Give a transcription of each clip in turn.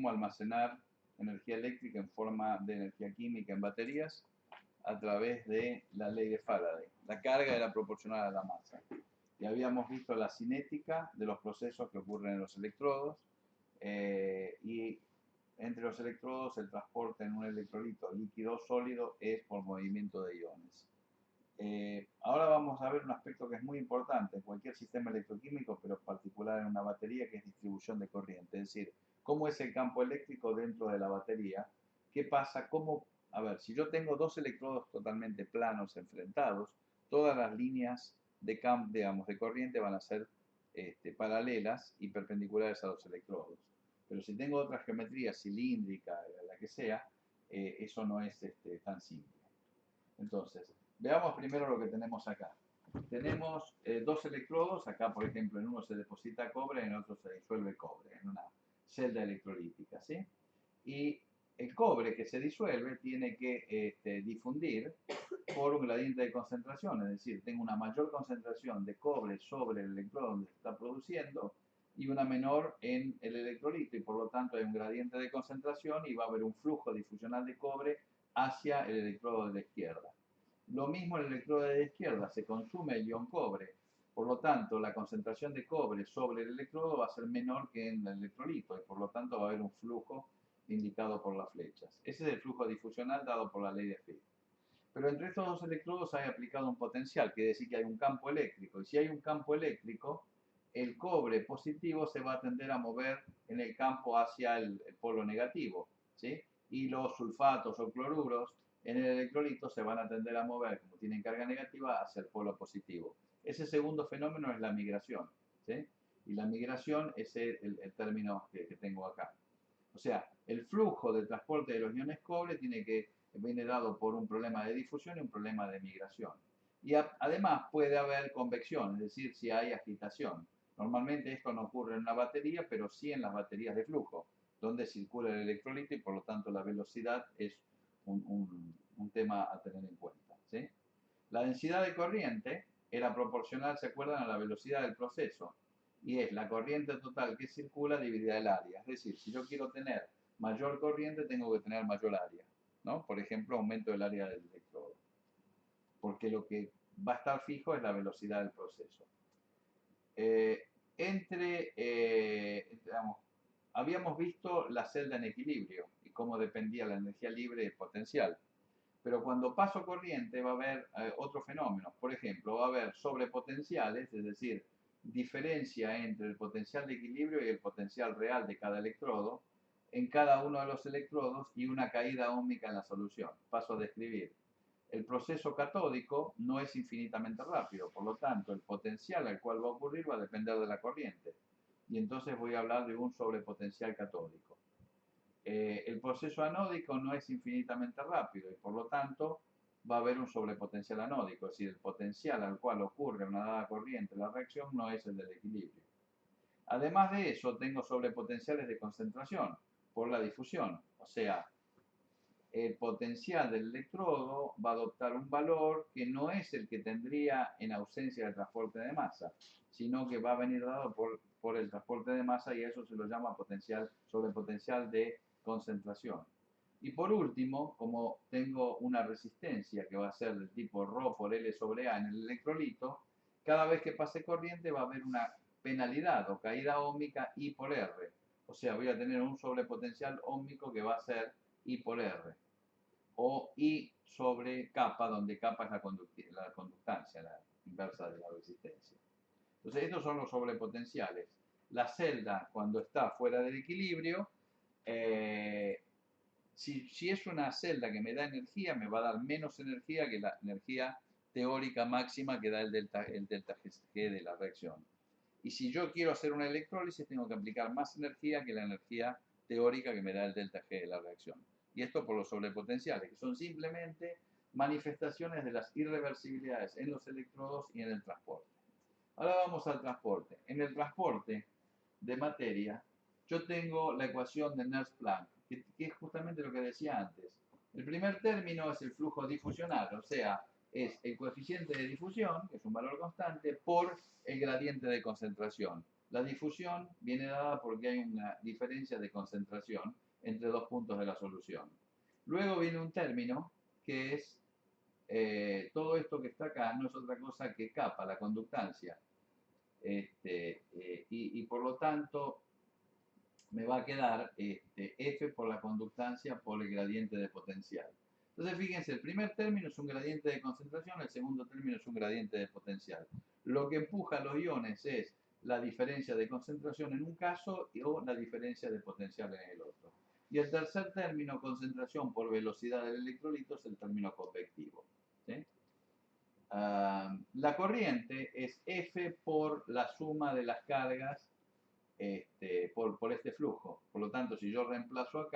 cómo almacenar energía eléctrica en forma de energía química en baterías a través de la ley de Faraday. La carga era proporcional a la masa. Y habíamos visto la cinética de los procesos que ocurren en los electrodos y entre los electrodos el transporte en un electrolito líquido sólido es por movimiento de iones. Ahora vamos a ver un aspecto que es muy importante en cualquier sistema electroquímico, pero en particular en una batería, que es distribución de corriente. Es decir, cómo es el campo eléctrico dentro de la batería, qué pasa, cómo... A ver, si yo tengo dos electrodos totalmente planos enfrentados, todas las líneas de campo, digamos, de corriente van a ser paralelas y perpendiculares a los electrodos. Pero si tengo otra geometría cilíndrica, la que sea, eso no es tan simple. Entonces, veamos primero lo que tenemos acá. Tenemos dos electrodos, acá por ejemplo en uno se deposita cobre, en otro se disuelve cobre, en una celda electrolítica, ¿sí? Y el cobre que se disuelve tiene que difundir por un gradiente de concentración, es decir, tengo una mayor concentración de cobre sobre el electrodo donde se está produciendo y una menor en el electrolito, y por lo tanto hay un gradiente de concentración y va a haber un flujo difusional de cobre hacia el electrodo de la izquierda. Lo mismo en el electrodo de la izquierda, se consume el ion cobre, por lo tanto la concentración de cobre sobre el electrodo va a ser menor que en el electrolito y por lo tanto va a haber un flujo indicado por las flechas. Ese es el flujo difusional dado por la ley de Fick. Pero entre estos dos electrodos hay aplicado un potencial, quiere decir que hay un campo eléctrico. Y si hay un campo eléctrico, el cobre positivo se va a tender a mover en el campo hacia el polo negativo, ¿sí? Y los sulfatos o cloruros en el electrolito se van a tender a mover, como tienen carga negativa, hacia el polo positivo. Ese segundo fenómeno es la migración, ¿sí? Y la migración es el término que tengo acá. O sea, el flujo de transporte de los iones cobre viene dado por un problema de difusión y un problema de migración. Y además puede haber convección, es decir, si hay agitación. Normalmente esto no ocurre en una batería, pero sí en las baterías de flujo, donde circula el electrolito y por lo tanto la velocidad es un tema a tener en cuenta, ¿sí? La densidad de corriente era proporcional, ¿se acuerdan?, a la velocidad del proceso. Y es la corriente total que circula dividida el área. Es decir, si yo quiero tener mayor corriente, tengo que tener mayor área, ¿no? Por ejemplo, aumento del área del electrodo. Porque lo que va a estar fijo es la velocidad del proceso. Digamos, habíamos visto la celda en equilibrio y cómo dependía la energía libre del potencial. Pero cuando paso corriente va a haber otros fenómenos. Por ejemplo, va a haber sobrepotenciales, es decir, diferencia entre el potencial de equilibrio y el potencial real de cada electrodo en cada uno de los electrodos y una caída óhmica en la solución. Paso a describir. El proceso catódico no es infinitamente rápido, por lo tanto, el potencial al cual va a ocurrir va a depender de la corriente. Y entonces voy a hablar de un sobrepotencial catódico. El proceso anódico no es infinitamente rápido y por lo tanto va a haber un sobrepotencial anódico, es decir, el potencial al cual ocurre una dada corriente la reacción no es el del equilibrio. Además de eso, tengo sobrepotenciales de concentración por la difusión, o sea, el potencial del electrodo va a adoptar un valor que no es el que tendría en ausencia de transporte de masa, sino que va a venir dado por el transporte de masa y eso se lo llama sobrepotencial de concentración. Y por último, como tengo una resistencia que va a ser del tipo ρ por L sobre A en el electrolito, cada vez que pase corriente va a haber una penalidad o caída óhmica I por R. O sea, voy a tener un sobrepotencial óhmico que va a ser I por R. O I sobre kappa, donde kappa es la conductancia, la inversa de la resistencia. Entonces, estos son los sobrepotenciales. La celda, cuando está fuera del equilibrio, si es una celda que me da energía, me va a dar menos energía que la energía teórica máxima que da el delta G de la reacción. Y si yo quiero hacer una electrólisis, tengo que aplicar más energía que la energía teórica que me da el delta G de la reacción. Y esto por los sobrepotenciales, que son simplemente manifestaciones de las irreversibilidades en los electrodos y en el transporte. Ahora vamos al transporte. En el transporte de materia, yo tengo la ecuación de Nernst-Planck, que es justamente lo que decía antes. El primer término es el flujo difusional, o sea, es el coeficiente de difusión, que es un valor constante, por el gradiente de concentración. La difusión viene dada porque hay una diferencia de concentración entre dos puntos de la solución. Luego viene un término que es todo esto que está acá no es otra cosa que capa, la conductancia. Y por lo tanto me va a quedar F por la conductancia por el gradiente de potencial. Entonces fíjense, el primer término es un gradiente de concentración, el segundo término es un gradiente de potencial. Lo que empuja a los iones es la diferencia de concentración en un caso o la diferencia de potencial en el otro. Y el tercer término, concentración por velocidad del electrolito, es el término convectivo. ¿Sí? La corriente es F por la suma de las cargas por este flujo. Por lo tanto, si yo reemplazo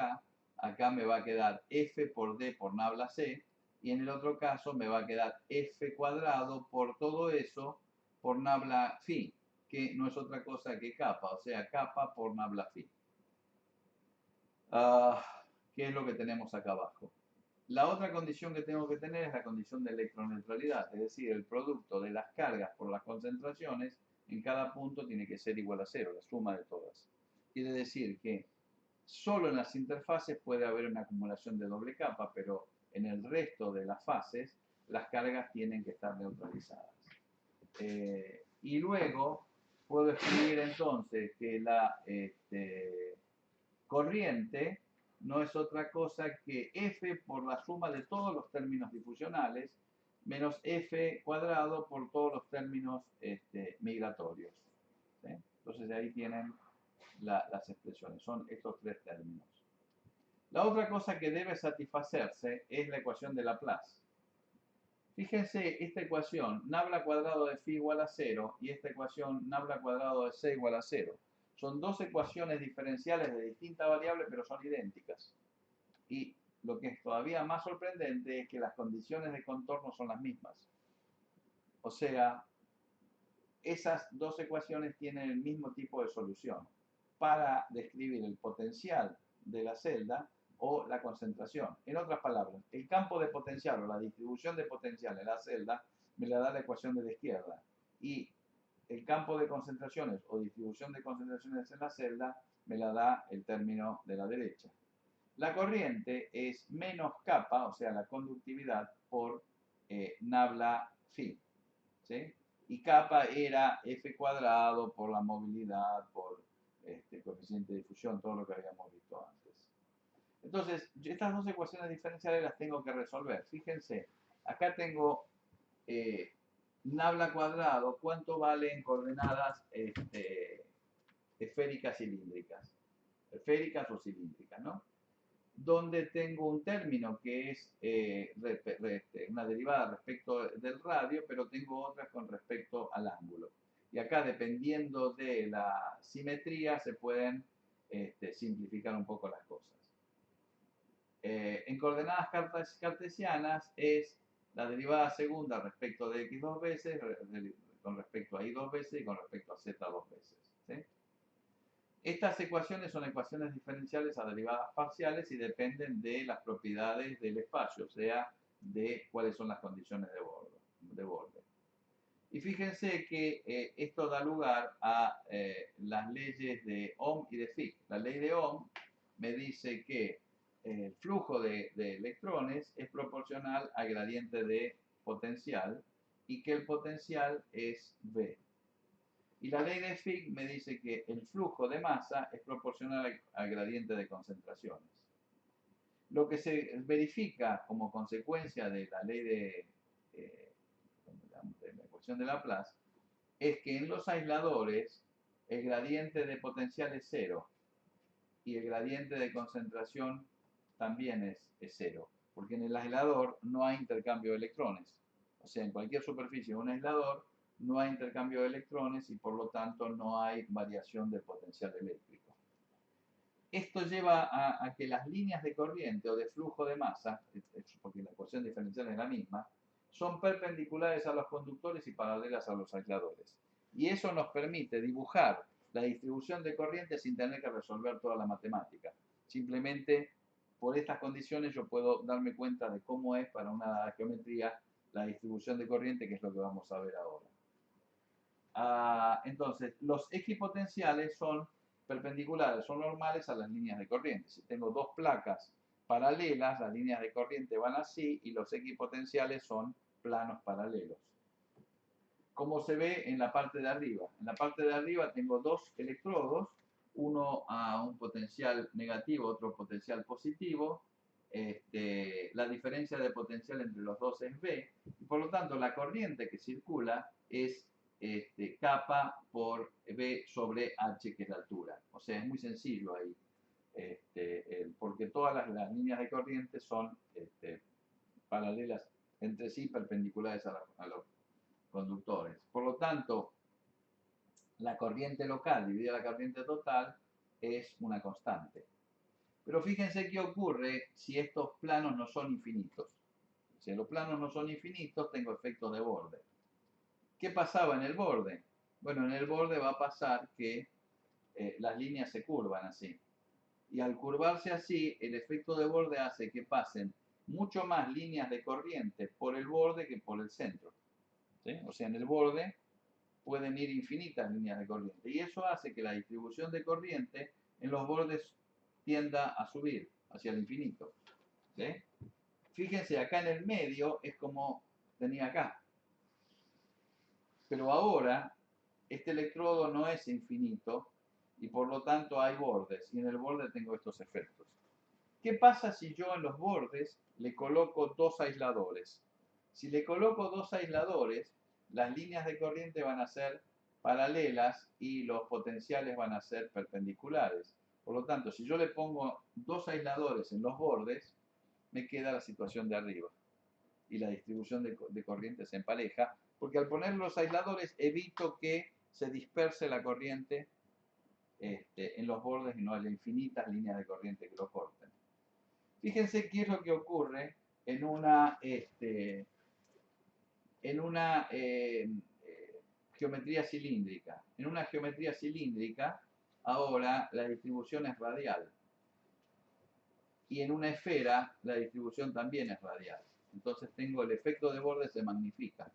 acá me va a quedar F por D por nabla C, y en el otro caso me va a quedar F cuadrado por todo eso por nabla phi, que no es otra cosa que capa, o sea, capa por nabla phi. ¿Qué es lo que tenemos acá abajo? La otra condición que tengo que tener es la condición de electroneutralidad, es decir, el producto de las cargas por las concentraciones en cada punto tiene que ser igual a cero, la suma de todas. Quiere decir que solo en las interfaces puede haber una acumulación de doble capa, pero en el resto de las fases las cargas tienen que estar neutralizadas. Y luego puedo escribir entonces que la corriente no es otra cosa que F por la suma de todos los términos difusionales menos F cuadrado por todos los términos migratorios. ¿Sí? Entonces ahí tienen las expresiones, son estos tres términos. La otra cosa que debe satisfacerse es la ecuación de Laplace. Fíjense, esta ecuación, nabla cuadrado de phi igual a 0, y esta ecuación, nabla cuadrado de c igual a 0. Son dos ecuaciones diferenciales de distintas variables, pero son idénticas. Y lo que es todavía más sorprendente es que las condiciones de contorno son las mismas. O sea, esas dos ecuaciones tienen el mismo tipo de solución para describir el potencial de la celda o la concentración. En otras palabras, el campo de potencial o la distribución de potencial en la celda me la da la ecuación de la izquierda, y el campo de concentraciones o distribución de concentraciones en la celda me la da el término de la derecha. La corriente es menos capa, o sea, la conductividad, por nabla phi, ¿sí? Y capa era F cuadrado por la movilidad, por coeficiente de difusión, todo lo que habíamos visto antes. Entonces, estas dos ecuaciones diferenciales las tengo que resolver. Fíjense, acá tengo nabla cuadrado, ¿cuánto vale en coordenadas esféricas cilíndricas? Esféricas o cilíndricas, ¿no? Donde tengo un término que es una derivada respecto del radio, pero tengo otras con respecto al ángulo. Y acá, dependiendo de la simetría, se pueden simplificar un poco las cosas. En coordenadas cartesianas es la derivada segunda respecto de x dos veces, con respecto a y dos veces y con respecto a z dos veces. ¿Sí? Estas ecuaciones son ecuaciones diferenciales a derivadas parciales y dependen de las propiedades del espacio, o sea, de cuáles son las condiciones de borde. Y fíjense que esto da lugar a las leyes de Ohm y de Fick. La ley de Ohm me dice que el flujo de electrones es proporcional al gradiente de potencial y que el potencial es V. Y la ley de Fick me dice que el flujo de masa es proporcional al gradiente de concentraciones. Lo que se verifica como consecuencia de la ley de la ecuación de Laplace es que en los aisladores el gradiente de potencial es cero y el gradiente de concentración también es cero, porque en el aislador no hay intercambio de electrones. O sea, en cualquier superficie de un aislador no hay intercambio de electrones y por lo tanto no hay variación del potencial eléctrico. Esto lleva a que las líneas de corriente o de flujo de masa, porque la ecuación diferencial es la misma, son perpendiculares a los conductores y paralelas a los aisladores. Y eso nos permite dibujar la distribución de corriente sin tener que resolver toda la matemática. Simplemente por estas condiciones yo puedo darme cuenta de cómo es para una geometría la distribución de corriente, que es lo que vamos a ver ahora. Entonces, los equipotenciales son perpendiculares, son normales a las líneas de corriente. Si tengo dos placas paralelas, las líneas de corriente van así y los equipotenciales son planos paralelos. Como se ve en la parte de arriba. En la parte de arriba tengo dos electrodos, uno a un potencial negativo, otro potencial positivo. La diferencia de potencial entre los dos es V, y por lo tanto la corriente que circula es kappa por V sobre H, que es la altura. O sea, es muy sencillo ahí, porque todas las líneas de corriente son paralelas entre sí, perpendiculares a los conductores. Por lo tanto, la corriente local dividida la corriente total es una constante. Pero fíjense qué ocurre si estos planos no son infinitos. Si los planos no son infinitos, tengo efectos de borde. ¿Qué pasaba en el borde? Bueno, en el borde va a pasar que las líneas se curvan así. Y al curvarse así, el efecto de borde hace que pasen mucho más líneas de corriente por el borde que por el centro. ¿Sí? O sea, en el borde pueden ir infinitas líneas de corriente. Y eso hace que la distribución de corriente en los bordes tienda a subir hacia el infinito. ¿Sí? Fíjense, acá en el medio es como tenía acá. Pero ahora este electrodo no es infinito y por lo tanto hay bordes. Y en el borde tengo estos efectos. ¿Qué pasa si yo en los bordes le coloco dos aisladores? Si le coloco dos aisladores, las líneas de corriente van a ser paralelas y los potenciales van a ser perpendiculares. Por lo tanto, si yo le pongo dos aisladores en los bordes, me queda la situación de arriba. Y la distribución de corriente se empareja, porque al poner los aisladores evito que se disperse la corriente en los bordes y no haya infinitas líneas de corriente que lo corten. Fíjense qué es lo que ocurre en una geometría cilíndrica. En una geometría cilíndrica, ahora la distribución es radial. Y en una esfera, la distribución también es radial. Entonces tengo el efecto de borde se magnifica.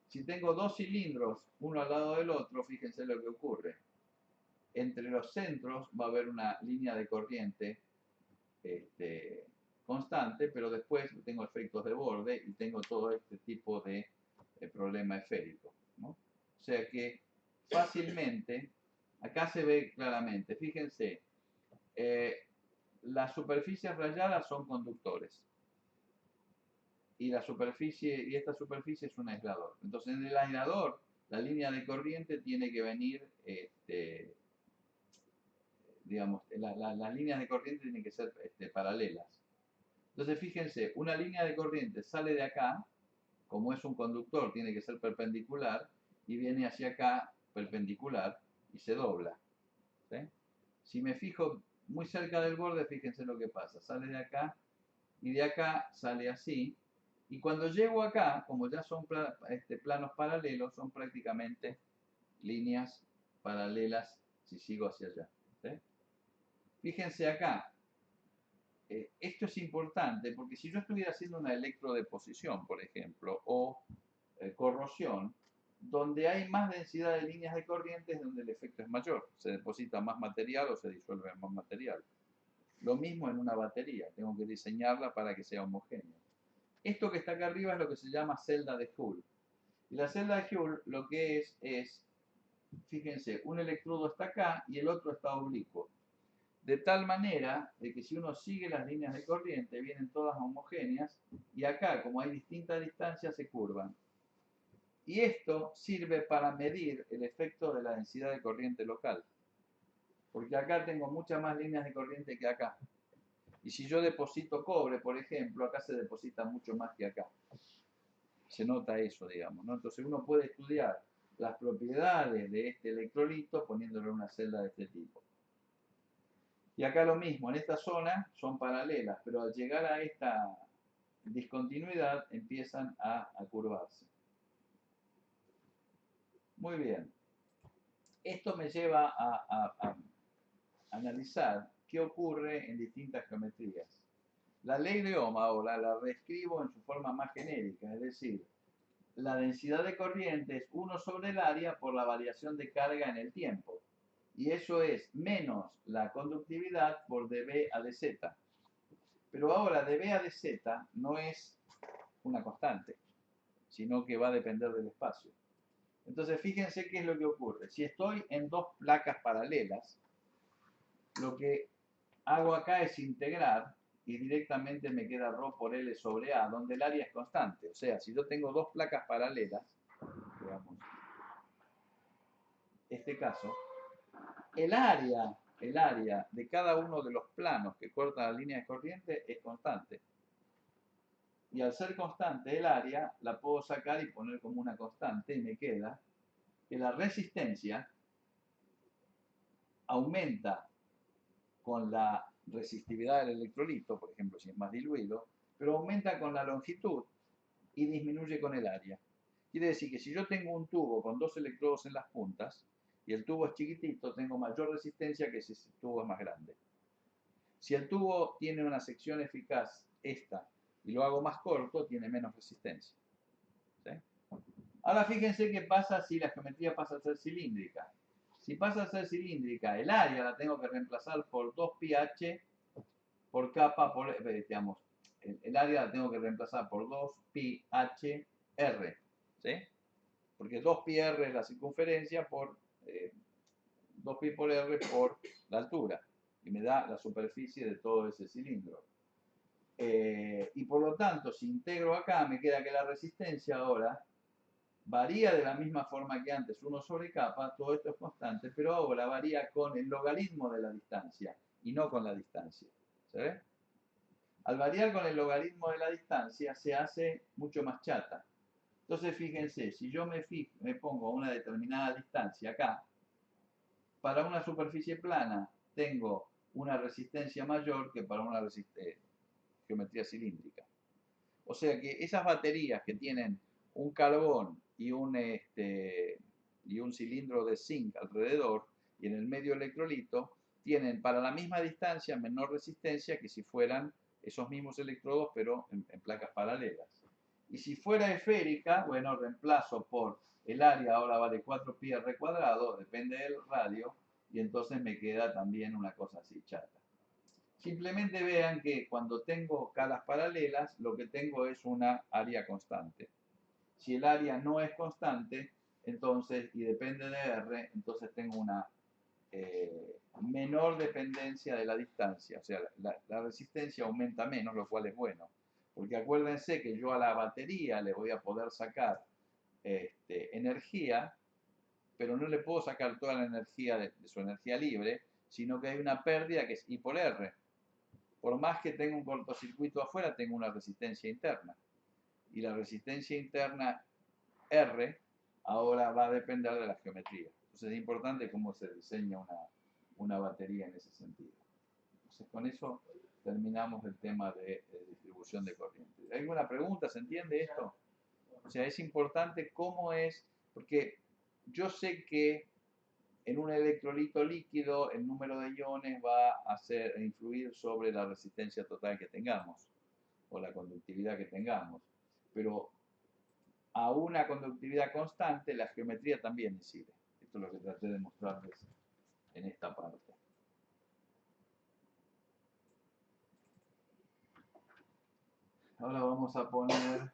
Si tengo dos cilindros, uno al lado del otro, fíjense lo que ocurre. Entre los centros va a haber una línea de corriente constante, pero después tengo efectos de borde y tengo todo este tipo de problema esférico, ¿no? O sea que fácilmente, acá se ve claramente, fíjense, las superficies rayadas son conductores y esta superficie es un aislador. Entonces en el aislador la línea de corriente tiene que venir, digamos, las líneas de corriente tienen que ser paralelas. Entonces fíjense, una línea de corriente sale de acá, como es un conductor, tiene que ser perpendicular, y viene hacia acá perpendicular y se dobla. ¿Sí? Si me fijo muy cerca del borde, fíjense lo que pasa. Sale de acá y de acá sale así. Y cuando llego acá, como ya son planos paralelos, son prácticamente líneas paralelas si sigo hacia allá. ¿Sí? Fíjense acá, esto es importante porque si yo estuviera haciendo una electrodeposición, por ejemplo, o corrosión, donde hay más densidad de líneas de corriente es donde el efecto es mayor. Se deposita más material o se disuelve más material. Lo mismo en una batería, tengo que diseñarla para que sea homogénea. Esto que está acá arriba es lo que se llama celda de Joule. Y la celda de Joule lo que es, fíjense, un electrodo está acá y el otro está oblicuo. De tal manera de que si uno sigue las líneas de corriente, vienen todas homogéneas y acá, como hay distintas distancias, se curvan. Y esto sirve para medir el efecto de la densidad de corriente local. Porque acá tengo muchas más líneas de corriente que acá. Y si yo deposito cobre, por ejemplo, acá se deposita mucho más que acá. Se nota eso, digamos, ¿no? Entonces uno puede estudiar las propiedades de este electrolito poniéndolo en una celda de este tipo. Y acá lo mismo, en esta zona son paralelas, pero al llegar a esta discontinuidad empiezan a curvarse. Muy bien. Esto me lleva a analizar qué ocurre en distintas geometrías. La ley de Ohm ahora la reescribo en su forma más genérica, es decir, la densidad de corriente es 1 sobre el área por la variación de carga en el tiempo. Y eso es menos la conductividad por dB a dz. Pero ahora dB a dz no es una constante, sino que va a depender del espacio. Entonces fíjense qué es lo que ocurre. Si estoy en dos placas paralelas, lo que hago acá es integrar y directamente me queda ρ por L sobre A, donde el área es constante. O sea, si yo tengo dos placas paralelas, veamos este caso, el área de cada uno de los planos que cortan la línea de corriente es constante. Y al ser constante el área, la puedo sacar y poner como una constante y me queda que la resistencia aumenta con la resistividad del electrolito, por ejemplo, si es más diluido, pero aumenta con la longitud y disminuye con el área. Quiere decir que si yo tengo un tubo con dos electrodos en las puntas y el tubo es chiquitito, tengo mayor resistencia que si el tubo es más grande. Si el tubo tiene una sección eficaz, esta, y lo hago más corto, tiene menos resistencia. ¿Sí? Ahora fíjense qué pasa si la geometría pasa a ser cilíndrica. Si pasa a ser cilíndrica, el área la tengo que reemplazar por 2πh por capa, digamos, el área la tengo que reemplazar por 2πhr, ¿sí? Porque 2πr es la circunferencia por 2π por r por la altura, y me da la superficie de todo ese cilindro. Y por lo tanto, si integro acá, me queda que la resistencia ahora varía de la misma forma que antes, 1 sobre capa, todo esto es constante, pero ahora varía con el logaritmo de la distancia y no con la distancia. ¿Se ve? Al variar con el logaritmo de la distancia se hace mucho más chata. Entonces fíjense, si yo me pongo a una determinada distancia acá, para una superficie plana tengo una resistencia mayor que para una geometría cilíndrica. O sea que esas baterías que tienen un carbón y un cilindro de zinc alrededor y en el medio electrolito, tienen para la misma distancia menor resistencia que si fueran esos mismos electrodos pero en placas paralelas. Y si fuera esférica, bueno, reemplazo por el área, ahora vale 4πr cuadrado, depende del radio, y entonces me queda también una cosa así chata. Simplemente vean que cuando tengo calas paralelas, lo que tengo es una área constante. Si el área no es constante, entonces, y depende de R, entonces tengo una menor dependencia de la distancia. O sea, la resistencia aumenta menos, lo cual es bueno. Porque acuérdense que yo a la batería le voy a poder sacar energía, pero no le puedo sacar toda la energía de su energía libre, sino que hay una pérdida que es I por R. Por más que tenga un cortocircuito afuera, tengo una resistencia interna. Y la resistencia interna R ahora va a depender de la geometría. Entonces es importante cómo se diseña una batería en ese sentido. Entonces con eso terminamos el tema de distribución de corriente. ¿Hay alguna pregunta? ¿Se entiende esto? O sea, es importante cómo es, porque yo sé que en un electrolito líquido el número de iones va a influir sobre la resistencia total que tengamos o la conductividad que tengamos. Pero a una conductividad constante la geometría también incide. Esto es lo que traté de mostrarles en esta parte. Ahora vamos a poner...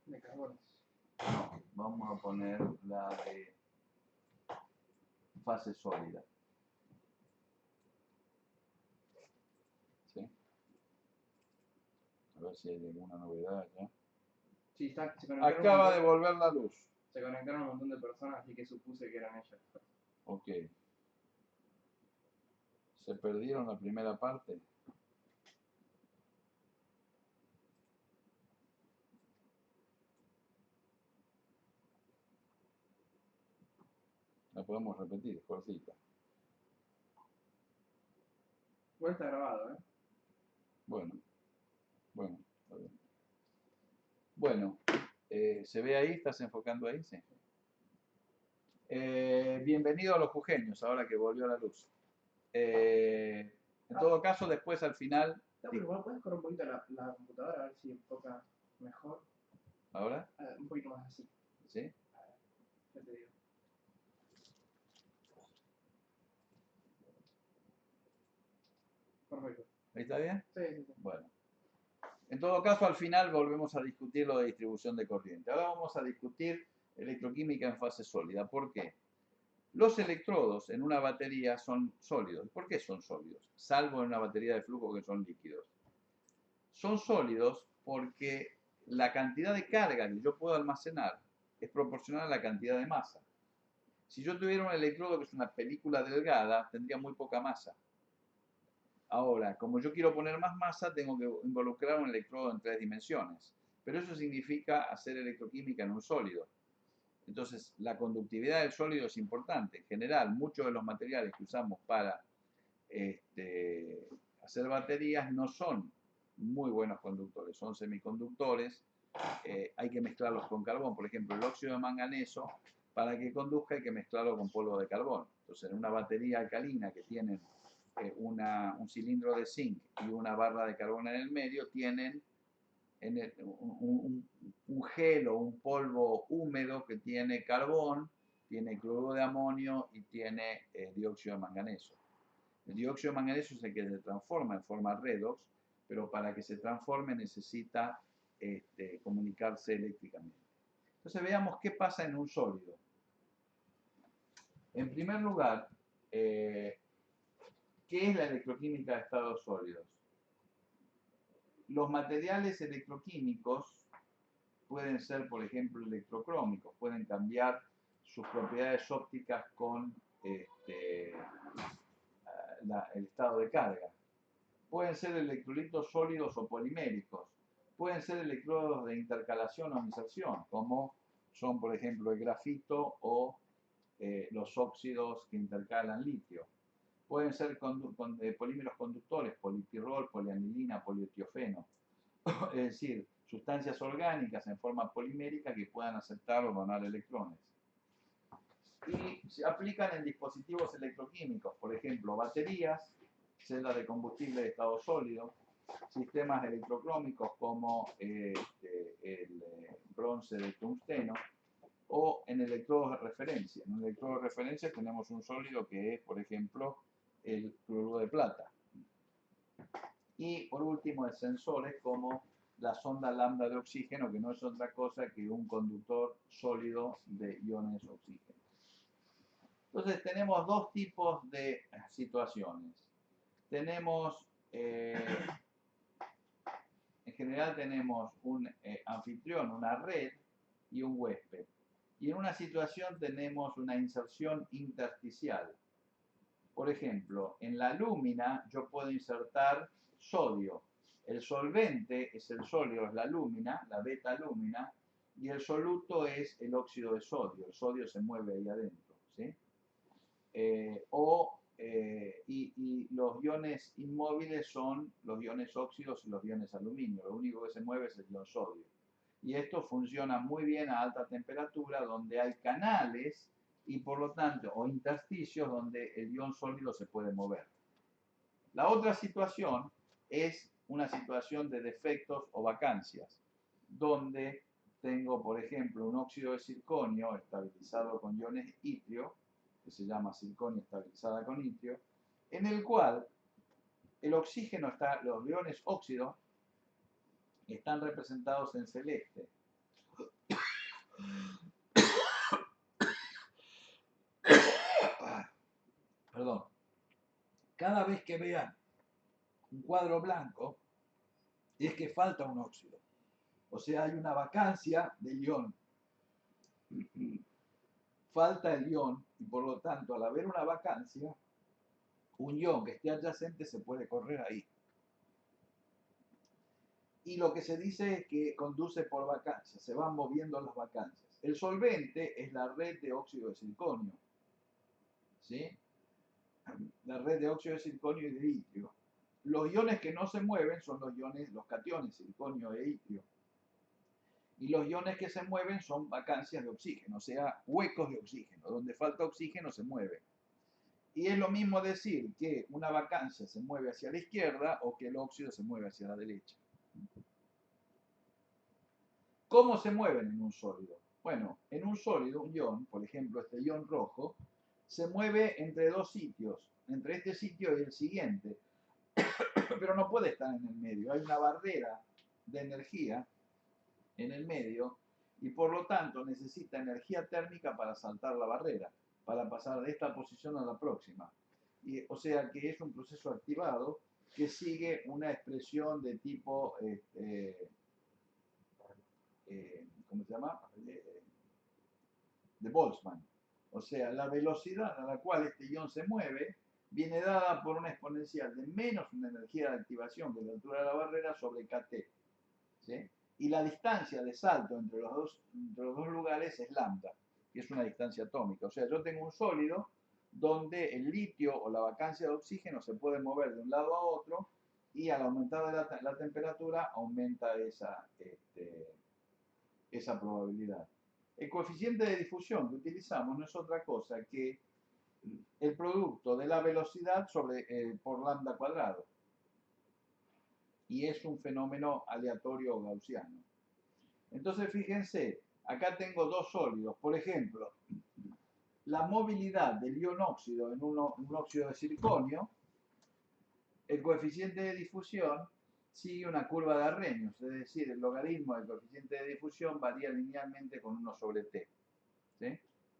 de carbones. No, vamos a poner la de fase sólida. ¿Sí? A ver si hay alguna novedad ya. Sí, se conectaron Acaba de volver la luz. Se conectaron un montón de personas, así que supuse que eran ellas. Ok. ¿Se perdieron la primera parte? La podemos repetir, es cortita. Igual está grabado, ¿eh? Bueno, está bien. Bueno, ¿se ve ahí? ¿Estás enfocando ahí? Sí. Bienvenido a los jujeños, ahora que volvió la luz. En todo caso, después al final... No, pero igual puedes correr un poquito la computadora a ver si enfoca mejor. ¿Ahora? Un poquito más así. ¿Sí? Ya te digo. Perfecto. ¿Ahí está bien? Sí, sí, sí. Bueno. En todo caso, al final volvemos a discutir lo de distribución de corriente. Ahora vamos a discutir electroquímica en fase sólida. ¿Por qué? Los electrodos en una batería son sólidos. ¿Por qué son sólidos? Salvo en una batería de flujo que son líquidos. Son sólidos porque la cantidad de carga que yo puedo almacenar es proporcional a la cantidad de masa. Si yo tuviera un electrodo que es una película delgada, tendría muy poca masa. Ahora, como yo quiero poner más masa, tengo que involucrar un electrodo en 3 dimensiones. Pero eso significa hacer electroquímica en un sólido. Entonces, la conductividad del sólido es importante. En general, muchos de los materiales que usamos para hacer baterías no son muy buenos conductores, son semiconductores. Hay que mezclarlos con carbón. Por ejemplo, el óxido de manganeso, para que conduzca hay que mezclarlo con polvo de carbón. Entonces, en una batería alcalina que tienen un cilindro de zinc y una barra de carbón en el medio, tienen un gel o un polvo húmedo que tiene carbón, tiene cloruro de amonio y tiene dióxido de manganeso. El dióxido de manganeso es el que se transforma en forma redox, pero para que se transforme necesita comunicarse eléctricamente. Entonces veamos qué pasa en un sólido. En primer lugar, ¿qué es la electroquímica de estados sólidos? Los materiales electroquímicos pueden ser, por ejemplo, electrocrómicos, pueden cambiar sus propiedades ópticas con el estado de carga. Pueden ser electrolitos sólidos o poliméricos. Pueden ser electrodos de intercalación o inserción, como son, por ejemplo, el grafito o los óxidos que intercalan litio. Pueden ser polímeros conductores, polipirrol, polianilina, polietiofeno. Es decir, sustancias orgánicas en forma polimérica que puedan aceptar o donar electrones. Y se aplican en dispositivos electroquímicos, por ejemplo, baterías, celdas de combustible de estado sólido, sistemas electrocrómicos como el bronce de tungsteno, o en electrodos de referencia. En un electrodo de referencia tenemos un sólido que es, por ejemplo, el cloruro de plata. Y por último, en sensores como la sonda lambda de oxígeno, que no es otra cosa que un conductor sólido de iones oxígeno. Entonces tenemos dos tipos de situaciones. Tenemos, en general tenemos un anfitrión, una red y un huésped. Y en una situación tenemos una inserción intersticial. Por ejemplo, en la lúmina yo puedo insertar sodio. El solvente es el sólido, es la lúmina, la beta lúmina, y el soluto es el óxido de sodio. El sodio se mueve ahí adentro, ¿sí? Y los iones inmóviles son los iones óxidos y los iones aluminio. Lo único que se mueve es el ion sodio. Y esto funciona muy bien a alta temperatura, donde hay canales y por lo tanto, o intersticios donde el ion sólido se puede mover. La otra situación es una situación de defectos o vacancias, donde tengo, por ejemplo, un óxido de circonio estabilizado con iones itrio, que se llama circonio estabilizada con itrio, en el cual el oxígeno está, los iones óxido están representados en celeste. Perdón. Cada vez que vean un cuadro blanco, es que falta un óxido. O sea, hay una vacancia del ion. Falta el ion y por lo tanto, al haber una vacancia, un ion que esté adyacente se puede correr ahí. Y lo que se dice es que conduce por vacancias, se van moviendo las vacancias. El solvente es la red de óxido de circonio, ¿sí? La red de óxido de circonio y de itrio. Los iones que no se mueven son los iones, los cationes, circonio e itrio. Y los iones que se mueven son vacancias de oxígeno, o sea, huecos de oxígeno. Donde falta oxígeno se mueve. Y es lo mismo decir que una vacancia se mueve hacia la izquierda o que el óxido se mueve hacia la derecha. ¿Cómo se mueven en un sólido? Bueno, en un sólido, un ion, por ejemplo, este ion rojo, se mueve entre dos sitios, entre este sitio y el siguiente, pero no puede estar en el medio. Hay una barrera de energía en el medio y por lo tanto necesita energía térmica para saltar la barrera, para pasar de esta posición a la próxima. O sea que es un proceso activado que sigue una expresión de tipo, ¿cómo se llama? De Boltzmann. O sea, la velocidad a la cual este ion se mueve viene dada por una exponencial de menos una energía de activación, que es la altura de la barrera, sobre kT. ¿Sí? Y la distancia de salto entre los dos lugares es lambda, que es una distancia atómica. O sea, yo tengo un sólido donde el litio o la vacancia de oxígeno se puede mover de un lado a otro y al aumentar la temperatura aumenta esa probabilidad. El coeficiente de difusión que utilizamos no es otra cosa que el producto de la velocidad por lambda cuadrado. Y es un fenómeno aleatorio gaussiano. Entonces, fíjense, acá tengo dos sólidos. Por ejemplo, la movilidad del ion óxido en un óxido de siliconio, el coeficiente de difusión sigue una curva de Arrhenius, es decir, el logaritmo del coeficiente de difusión varía linealmente con 1 sobre t. ¿Sí?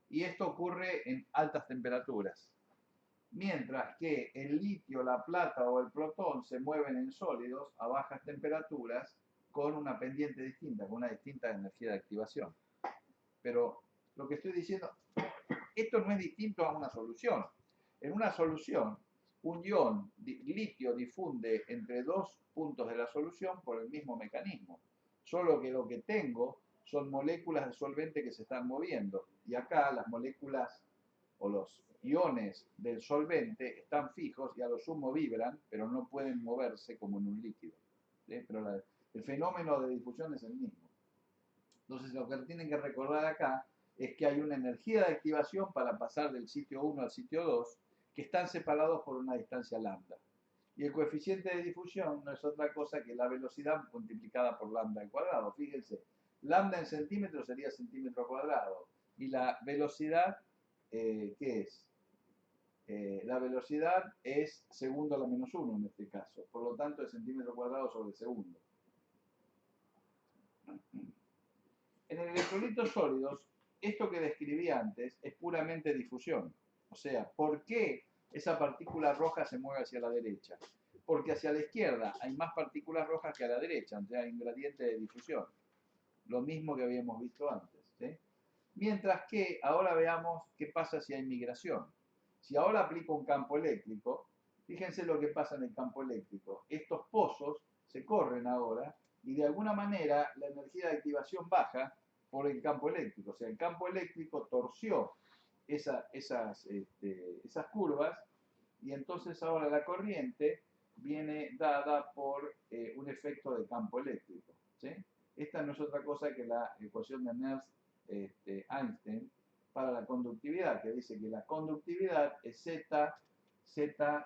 Y esto ocurre en altas temperaturas. Mientras que el litio, la plata o el protón se mueven en sólidos a bajas temperaturas con una pendiente distinta, con una distinta energía de activación. Pero lo que estoy diciendo, esto no es distinto a una solución. En una solución, un ion litio difunde entre dos puntos de la solución por el mismo mecanismo. Solo que lo que tengo son moléculas de solvente que se están moviendo. Y acá las moléculas o los iones del solvente están fijos y a lo sumo vibran, pero no pueden moverse como en un líquido. ¿Sí? Pero el fenómeno de difusión es el mismo. Entonces lo que tienen que recordar acá es que hay una energía de activación para pasar del sitio 1 al sitio 2 que están separados por una distancia lambda. Y el coeficiente de difusión no es otra cosa que la velocidad multiplicada por lambda al cuadrado. Fíjense, lambda en centímetros sería centímetro cuadrado. Y la velocidad, ¿qué es? La velocidad es segundo a la menos 1 en este caso. Por lo tanto, es centímetro cuadrado sobre segundo. En electrolitos sólidos, esto que describí antes es puramente difusión. O sea, ¿por qué esa partícula roja se mueve hacia la derecha? Porque hacia la izquierda hay más partículas rojas que a la derecha, o sea, hay un gradiente de difusión. Lo mismo que habíamos visto antes. ¿Sí? Mientras que ahora veamos qué pasa si hay migración. Si ahora aplico un campo eléctrico, fíjense lo que pasa en el campo eléctrico. Estos pozos se corren ahora y de alguna manera la energía de activación baja por el campo eléctrico. O sea, el campo eléctrico torció esas curvas y entonces ahora la corriente viene dada por un efecto de campo eléctrico. ¿Sí? Esta no es otra cosa que la ecuación de Nernst-Einstein para la conductividad, que dice que la conductividad es z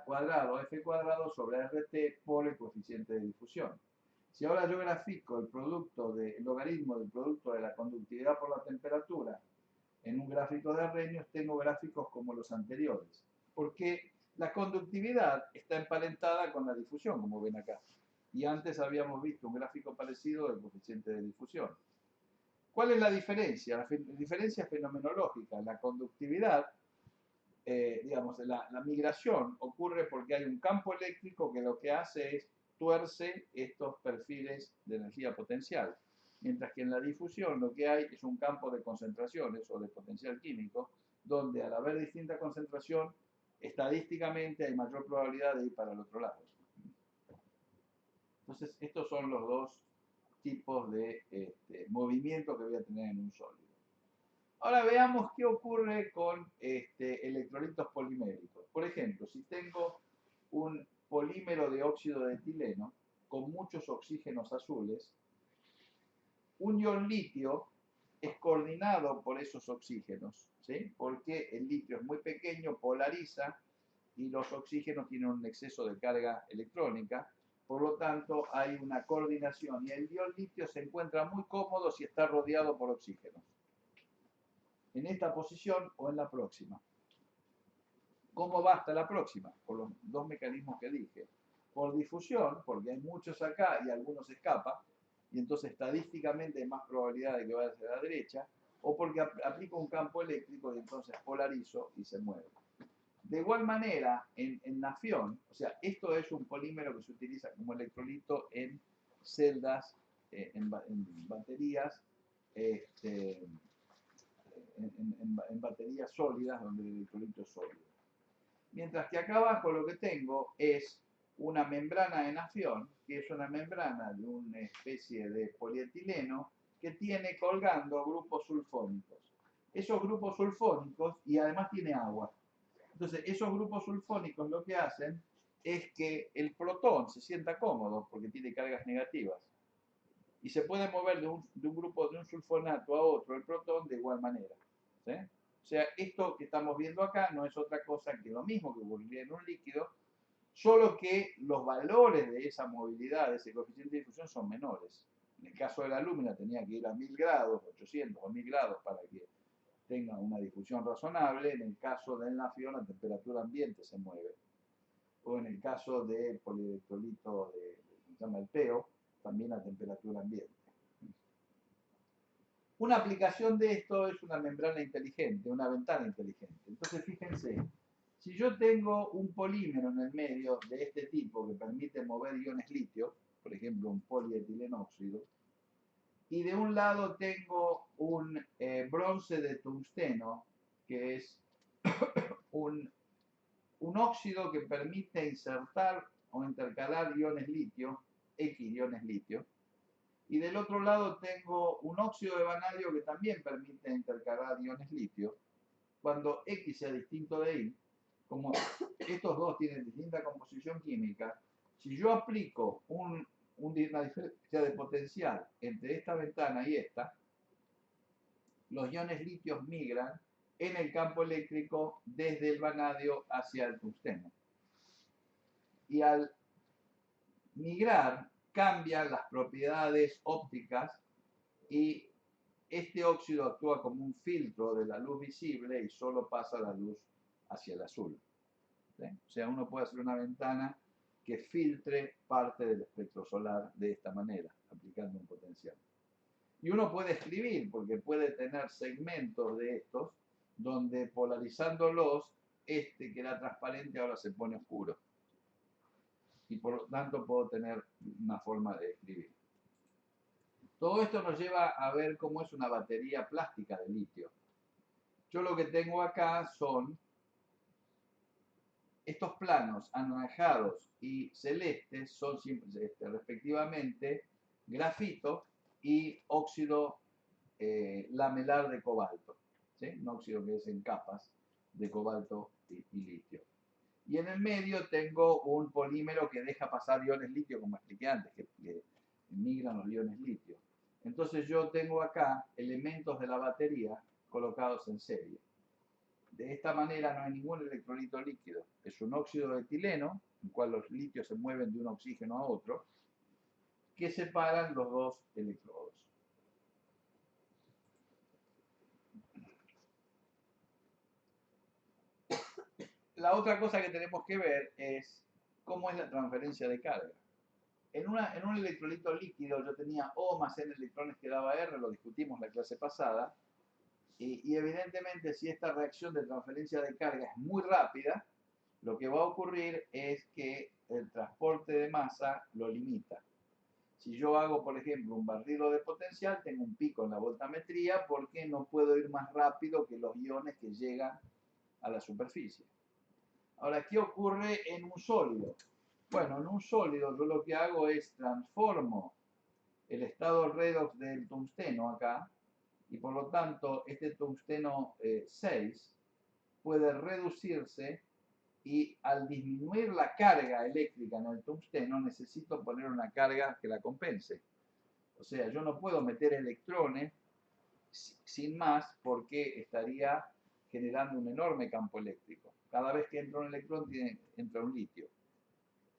cuadrado, f cuadrado sobre rt por el coeficiente de difusión. Si ahora yo grafico el logaritmo del producto de la conductividad por la temperatura en un gráfico de Arrhenius, tengo gráficos como los anteriores, porque la conductividad está emparentada con la difusión, como ven acá. Y antes habíamos visto un gráfico parecido del coeficiente de difusión. ¿Cuál es la diferencia? La diferencia es fenomenológica. La conductividad, la migración ocurre porque hay un campo eléctrico que lo que hace es tuerce estos perfiles de energía potencial. Mientras que en la difusión lo que hay es un campo de concentraciones o de potencial químico, donde al haber distinta concentración, estadísticamente hay mayor probabilidad de ir para el otro lado. Entonces, estos son los dos tipos de movimiento que voy a tener en un sólido. Ahora veamos qué ocurre con electrolitos poliméricos. Por ejemplo, si tengo un polímero de óxido de etileno con muchos oxígenos azules, un ion litio es coordinado por esos oxígenos, ¿sí? Porque el litio es muy pequeño, polariza y los oxígenos tienen un exceso de carga electrónica Por lo tanto, hay una coordinación y el ion litio se encuentra muy cómodo si está rodeado por oxígeno. En esta posición o en la próxima. ¿Cómo va hasta la próxima? Por los dos mecanismos que dije. Por difusión, porque hay muchos acá y algunos escapan, y entonces estadísticamente hay más probabilidad de que vaya hacia la derecha, o porque aplico un campo eléctrico y entonces polarizo y se mueve. De igual manera, en nafión, o sea, esto es un polímero que se utiliza como electrolito en celdas, en baterías, en baterías sólidas, donde el electrolito es sólido. Mientras que acá abajo lo que tengo es una membrana de nafión, que es una membrana de una especie de polietileno que tiene colgando grupos sulfónicos. Esos grupos sulfónicos, y además tiene agua. Entonces, esos grupos sulfónicos lo que hacen es que el protón se sienta cómodo porque tiene cargas negativas. Y se puede mover de un grupo, de un sulfonato a otro, el protón, de igual manera. ¿Sí? O sea, esto que estamos viendo acá no es otra cosa que lo mismo que ocurriría en un líquido, solo que los valores de esa movilidad, de ese coeficiente de difusión, son menores. En el caso de la lúmina tenía que ir a 1000 grados, 800 o 1000 grados para que tenga una difusión razonable. En el caso del nafión, la temperatura ambiente se mueve. O en el caso del polielectrolito, que se llama el PEO, también a temperatura ambiente. Una aplicación de esto es una membrana inteligente, una ventana inteligente. Entonces, fíjense, si yo tengo un polímero en el medio de este tipo que permite mover iones litio, por ejemplo, un polietileno-óxido, y de un lado tengo un bronce de tungsteno, que es un óxido que permite insertar o intercalar iones litio, X iones litio, y del otro lado tengo un óxido de vanadio que también permite intercalar iones litio. Cuando X sea distinto de Y, como estos dos tienen distinta composición química, si yo aplico una diferencia de potencial entre esta ventana y esta, los iones litios migran en el campo eléctrico desde el vanadio hacia el tungsteno. Y al migrar, cambian las propiedades ópticas y este óxido actúa como un filtro de la luz visible y solo pasa la luz hacia el azul. ¿Sí? O sea, uno puede hacer una ventana que filtre parte del espectro solar de esta manera, aplicando un potencial. Y uno puede escribir, porque puede tener segmentos de estos, donde polarizándolos, este que era transparente ahora se pone oscuro. Y por lo tanto puedo tener una forma de escribir. Todo esto nos lleva a ver cómo es una batería plástica de litio. Yo lo que tengo acá son estos planos anaranjados y celestes, son respectivamente grafito y óxido lamelar de cobalto, ¿sí? Un óxido que es en capas de cobalto y litio. Y en el medio tengo un polímero que deja pasar iones litio, como expliqué antes, que migran los iones litio. Entonces yo tengo acá elementos de la batería colocados en serie. De esta manera no hay ningún electrolito líquido. Es un óxido de etileno, en el cual los litios se mueven de un oxígeno a otro, que separan los dos electrodos. La otra cosa que tenemos que ver es cómo es la transferencia de carga. En un electrolito líquido yo tenía O más N electrones que daba R, lo discutimos la clase pasada, y evidentemente si esta reacción de transferencia de carga es muy rápida, lo que va a ocurrir es que el transporte de masa lo limita. Si yo hago, por ejemplo, un barrido de potencial, tengo un pico en la voltametría porque no puedo ir más rápido que los iones que llegan a la superficie. Ahora, ¿qué ocurre en un sólido? Bueno, en un sólido yo lo que hago es transformo el estado redox del tungsteno acá, y por lo tanto este tungsteno 6 puede reducirse, y al disminuir la carga eléctrica en el tungsteno necesito poner una carga que la compense. O sea, yo no puedo meter electrones sin más porque estaría generando un enorme campo eléctrico. Cada vez que entra un electrón entra un litio.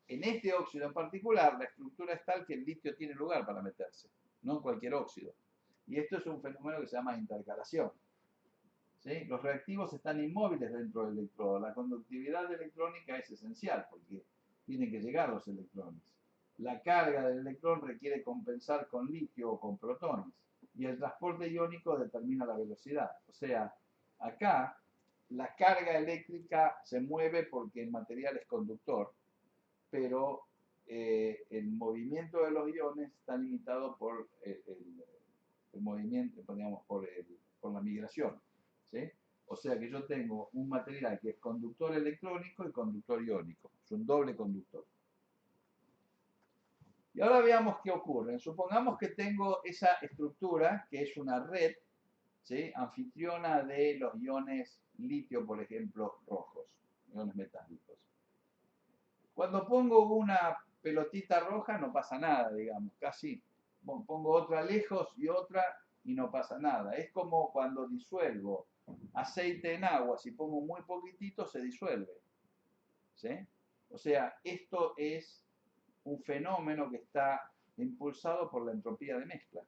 en este óxido en particular, la estructura es tal que el litio tiene lugar para meterse, no en cualquier óxido. Y esto es un fenómeno que se llama intercalación. ¿Sí? Los reactivos están inmóviles dentro del electrodo. La conductividad electrónica es esencial porque tienen que llegar los electrones. La carga del electrón requiere compensar con litio o con protones. Y el transporte iónico determina la velocidad. O sea, acá la carga eléctrica se mueve porque el material es conductor, pero el movimiento de los iones está limitado por el movimiento, digamos, por la migración. ¿Sí? O sea que yo tengo un material que es conductor electrónico y conductor iónico. Es un doble conductor. Y ahora veamos qué ocurre. Supongamos que tengo esa estructura que es una red, ¿sí?, anfitriona de los iones litio, por ejemplo, rojos, iones metálicos. Cuando pongo una pelotita roja no pasa nada, digamos, casi. Pongo otra lejos y otra y no pasa nada. Es como cuando disuelvo aceite en agua, si pongo muy poquitito se disuelve. ¿Sí? O sea, esto es un fenómeno que está impulsado por la entropía de mezcla.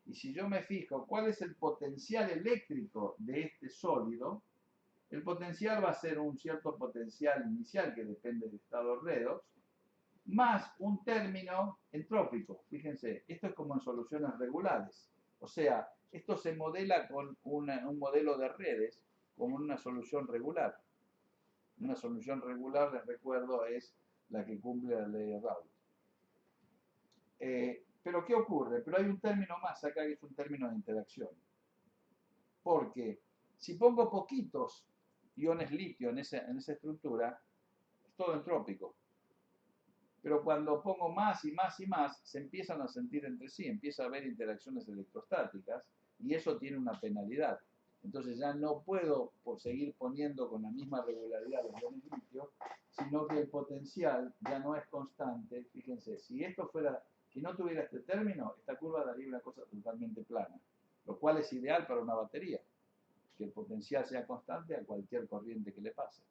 Y si yo me fijo cuál es el potencial eléctrico de este sólido, el potencial va a ser un cierto potencial inicial que depende del estado redox, más un término entrópico. Fíjense, esto es como en soluciones regulares. O sea, esto se modela con un modelo de redes como una solución regular. Una solución regular, les recuerdo, es la que cumple la ley de Raoult. Pero ¿qué ocurre? Pero hay un término más acá que es un término de interacción. Porque si pongo poquitos iones litio en esa estructura, es todo entrópico. Pero cuando pongo más y más y más, se empiezan a sentir entre sí, empieza a haber interacciones electrostáticas y eso tiene una penalidad. Entonces ya no puedo seguir poniendo con la misma regularidad los iones litio, sino que el potencial ya no es constante. Fíjense, si no tuviera este término, esta curva daría una cosa totalmente plana, lo cual es ideal para una batería, que el potencial sea constante a cualquier corriente que le pase.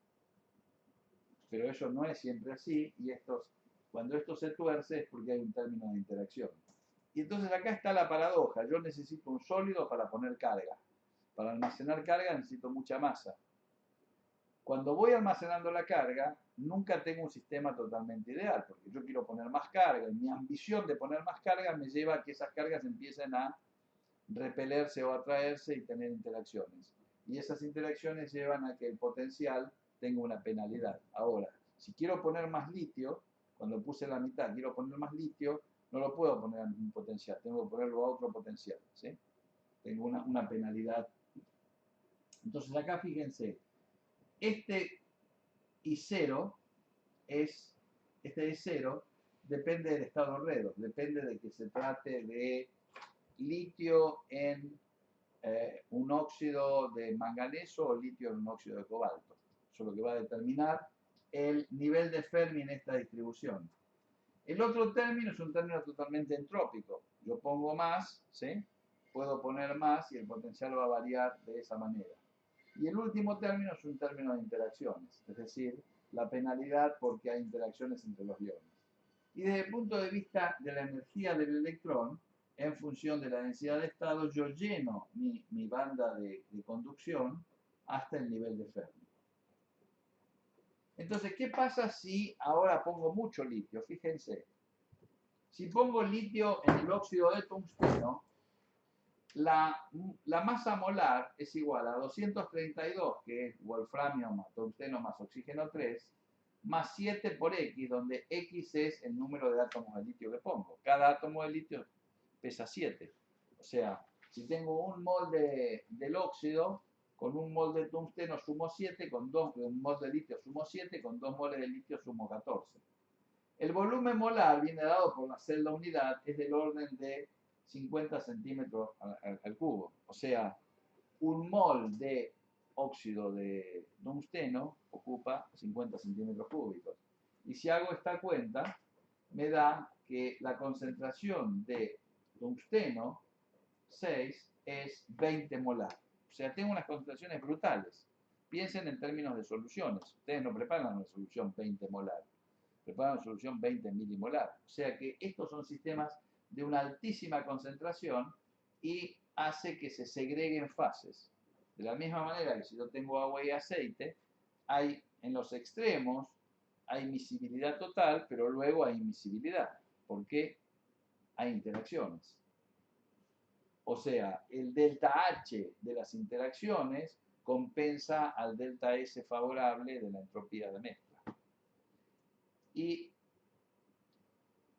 Pero eso no es siempre así y cuando esto se tuerce es porque hay un término de interacción. Y entonces acá está la paradoja. Yo necesito un sólido para poner carga. Para almacenar carga necesito mucha masa. Cuando voy almacenando la carga, nunca tengo un sistema totalmente ideal, porque yo quiero poner más carga. Y mi ambición de poner más carga me lleva a que esas cargas empiecen a repelerse o atraerse y tener interacciones. Y esas interacciones llevan a que el potencial tenga una penalidad. Ahora, si quiero poner más litio, cuando puse la mitad, quiero poner más litio, no lo puedo poner a un potencial, tengo que ponerlo a otro potencial. ¿Sí? Tengo una penalidad. Entonces acá fíjense, este I0 depende del estado redox, depende de que se trate de litio en un óxido de manganeso o litio en un óxido de cobalto. Eso es lo que va a determinar el nivel de Fermi en esta distribución. El otro término es un término totalmente entrópico. Yo pongo más, ¿sí? Puedo poner más y el potencial va a variar de esa manera. Y el último término es un término de interacciones, es decir, la penalidad porque hay interacciones entre los iones. Y desde el punto de vista de la energía del electrón, en función de la densidad de estado, yo lleno mi banda de conducción hasta el nivel de Fermi. Entonces, ¿qué pasa si ahora pongo mucho litio? Fíjense, si pongo litio en el óxido de tungsteno, la masa molar es igual a 232, que es wolframio más tungsteno más oxígeno 3, más 7 por X, donde X es el número de átomos de litio que pongo. Cada átomo de litio pesa 7. O sea, si tengo un mol del óxido, con un mol de tungsteno sumo 7, con un mol de litio sumo 7, con 2 moles de litio sumo 14. El volumen molar viene dado por la celda unidad, es del orden de 50 centímetros al cubo. O sea, un mol de óxido de tungsteno ocupa 50 centímetros cúbicos. Y si hago esta cuenta, me da que la concentración de tungsteno 6 es 20 molar. O sea, tengo unas concentraciones brutales. Piensen en términos de soluciones. Ustedes no preparan una solución 20 molar. prepara una solución 20 milimolar. O sea que estos son sistemas de una altísima concentración y hace que se segreguen fases. De la misma manera que si yo tengo agua y aceite, hay en los extremos hay miscibilidad total, pero luego hay immiscibilidad, porque hay interacciones. O sea, el delta H de las interacciones compensa al delta S favorable de la entropía de mezcla. Y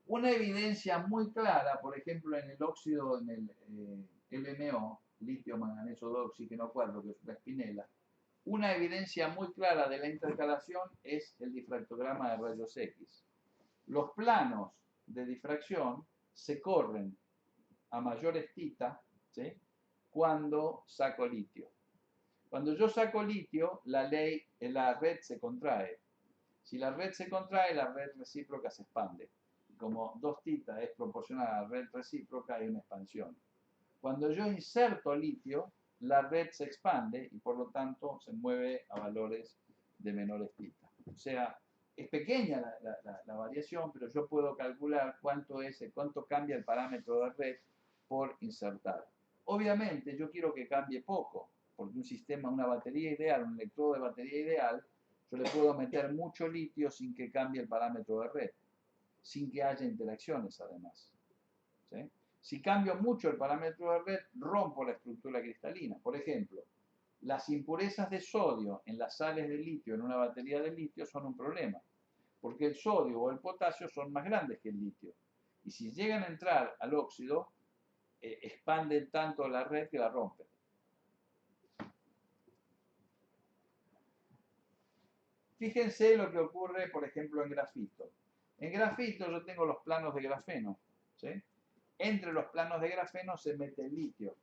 una evidencia muy clara, por ejemplo, en el óxido, en el LMO, litio, manganeso 2, oxígeno 4, que es la espinela, una evidencia muy clara de la intercalación es el difractograma de rayos X. Los planos de difracción se corren a mayores tita, ¿sí?, cuando saco litio. Cuando yo saco litio, la red se contrae. Si la red se contrae, la red recíproca se expande. Como 2 tita es proporcional a la red recíproca, hay una expansión. Cuando yo inserto litio, la red se expande y por lo tanto se mueve a valores de menores tita. O sea, es pequeña la variación, pero yo puedo calcular cuánto cambia el parámetro de red por insertar. Obviamente yo quiero que cambie poco, porque un sistema, una batería ideal, un electrodo de batería ideal, yo le puedo meter mucho litio sin que cambie el parámetro de red, sin que haya interacciones además, ¿sí? Si cambio mucho el parámetro de red, rompo la estructura cristalina. Por ejemplo, las impurezas de sodio en las sales de litio en una batería de litio son un problema, porque el sodio o el potasio son más grandes que el litio. Y si llegan a entrar al óxido, expanden tanto la red que la rompen. Fíjense lo que ocurre, por ejemplo, en grafito. En grafito yo tengo los planos de grafeno, ¿sí? Entre los planos de grafeno se mete el litio.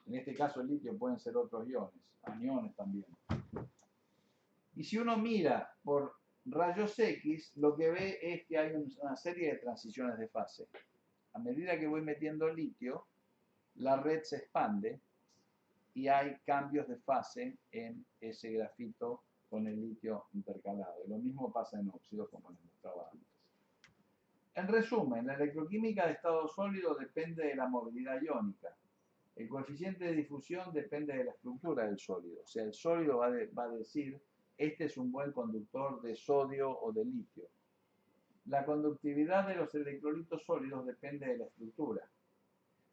En este caso el litio pueden ser otros iones, aniones también. Y si uno mira por rayos X, lo que ve es que hay una serie de transiciones de fase. A medida que voy metiendo litio, la red se expande y hay cambios de fase en ese grafito con el litio intercalado. Y lo mismo pasa en óxidos, como les mostraba antes. En resumen, la electroquímica de estado sólido depende de la movilidad iónica. El coeficiente de difusión depende de la estructura del sólido. O sea, el sólido va a decir, este es un buen conductor de sodio o de litio. La conductividad de los electrolitos sólidos depende de la estructura.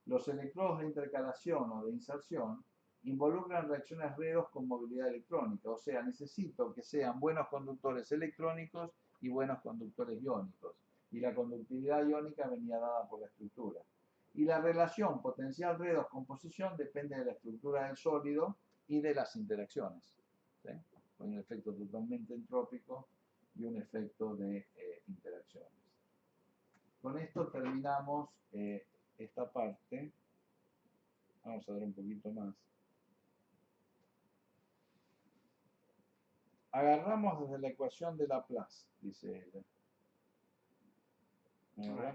Los electrodos de intercalación o de inserción involucran reacciones redos con movilidad electrónica. O sea, necesito que sean buenos conductores electrónicos y buenos conductores iónicos. Y la conductividad iónica venía dada por la estructura. Y la relación potencial redos-composición depende de la estructura del sólido y de las interacciones, ¿sí?, con un efecto totalmente entrópico y un efecto de interacciones. Con esto terminamos esta parte. Vamos a ver un poquito más. Agarramos desde la ecuación de Laplace, dice ella.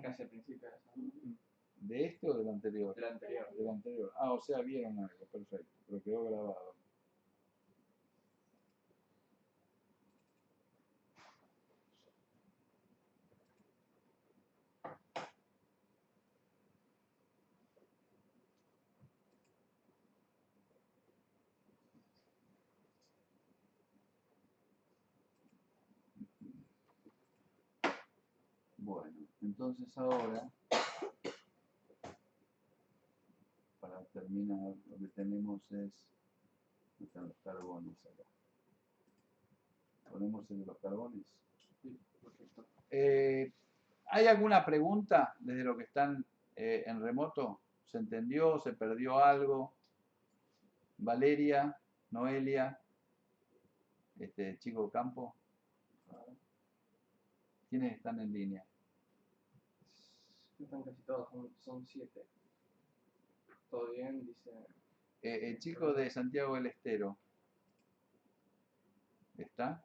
Casi al principio. ¿De este o del anterior? Del anterior. Del anterior. Ah, o sea, vieron algo, perfecto, pero quedó grabado. Bueno, entonces ahora, para terminar, lo que tenemos es, están los carbones acá. Ponemos el de los carbones. Sí, perfecto. ¿Hay alguna pregunta desde lo que están en remoto? ¿Se entendió? ¿Se perdió algo? Valeria, Noelia, Chico Campo. ¿Quiénes están en línea? Están casi todos, son 7. Todo bien, dice. El chico de Santiago del Estero. ¿Está?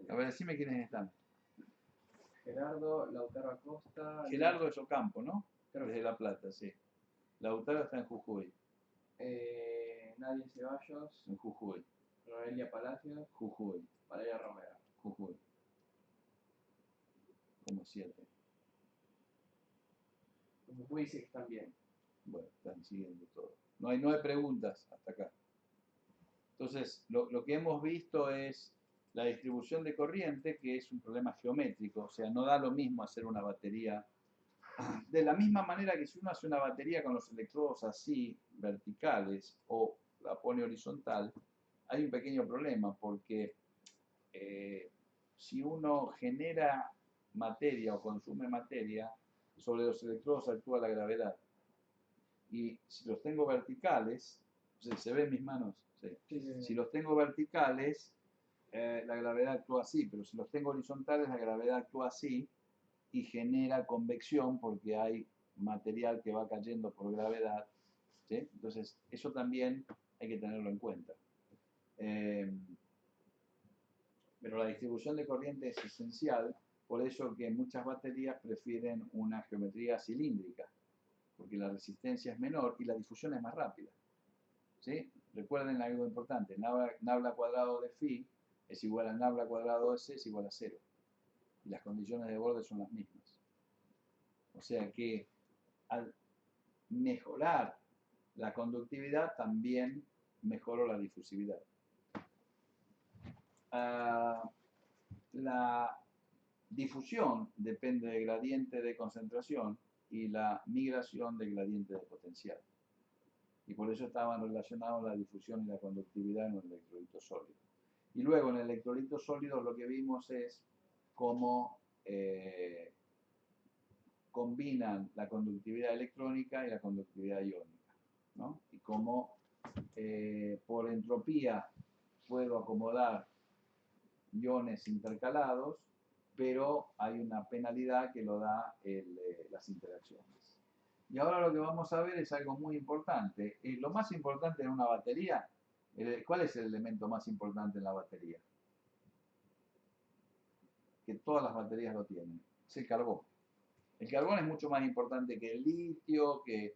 A ver, decime quiénes están. Gerardo, Lautaro Acosta. Gerardo es Ocampo, ¿no? Creo Desde que La Plata, sí. Lautaro está en Jujuy. Nadia Ceballos. En Jujuy. Noelia Palacios. Jujuy. Valeria Romero. Jujuy. Como 7. Jujuy dice que están bien. Bueno, están siguiendo todo. No hay preguntas hasta acá. Entonces, lo que hemos visto es la distribución de corriente, que es un problema geométrico. O sea, no da lo mismo hacer una batería. De la misma manera que si uno hace una batería con los electrodos así, verticales, o la pone horizontal, hay un pequeño problema, porque si uno genera materia o consume materia, sobre los electrodos actúa la gravedad. Y si los tengo verticales, ¿se ven mis manos? Sí. Sí. Si los tengo verticales, la gravedad actúa así, pero si los tengo horizontales, la gravedad actúa así y genera convección porque hay material que va cayendo por gravedad. ¿Sí? Entonces, eso también hay que tenerlo en cuenta. Pero la distribución de corriente es esencial, por eso que muchas baterías prefieren una geometría cilíndrica, porque la resistencia es menor y la difusión es más rápida. ¿Sí? Recuerden algo importante, nabla cuadrado de phi es igual a nabla cuadrado de c es igual a 0. Y las condiciones de borde son las mismas. O sea que al mejorar la conductividad también mejoro la difusividad. La difusión depende del gradiente de concentración y la migración del gradiente de potencial. Y por eso estaban relacionados la difusión y la conductividad en los electrolitos sólidos. Y luego en electrolitos sólidos lo que vimos es cómo combinan la conductividad electrónica y la conductividad iónica, ¿no? Y cómo por entropía puedo acomodar iones intercalados, pero hay una penalidad que lo da las interacciones. Y ahora lo que vamos a ver es algo muy importante. Lo más importante en una batería, ¿cuál es el elemento más importante en la batería? Que todas las baterías lo tienen, es el carbón. El carbón es mucho más importante que el litio, que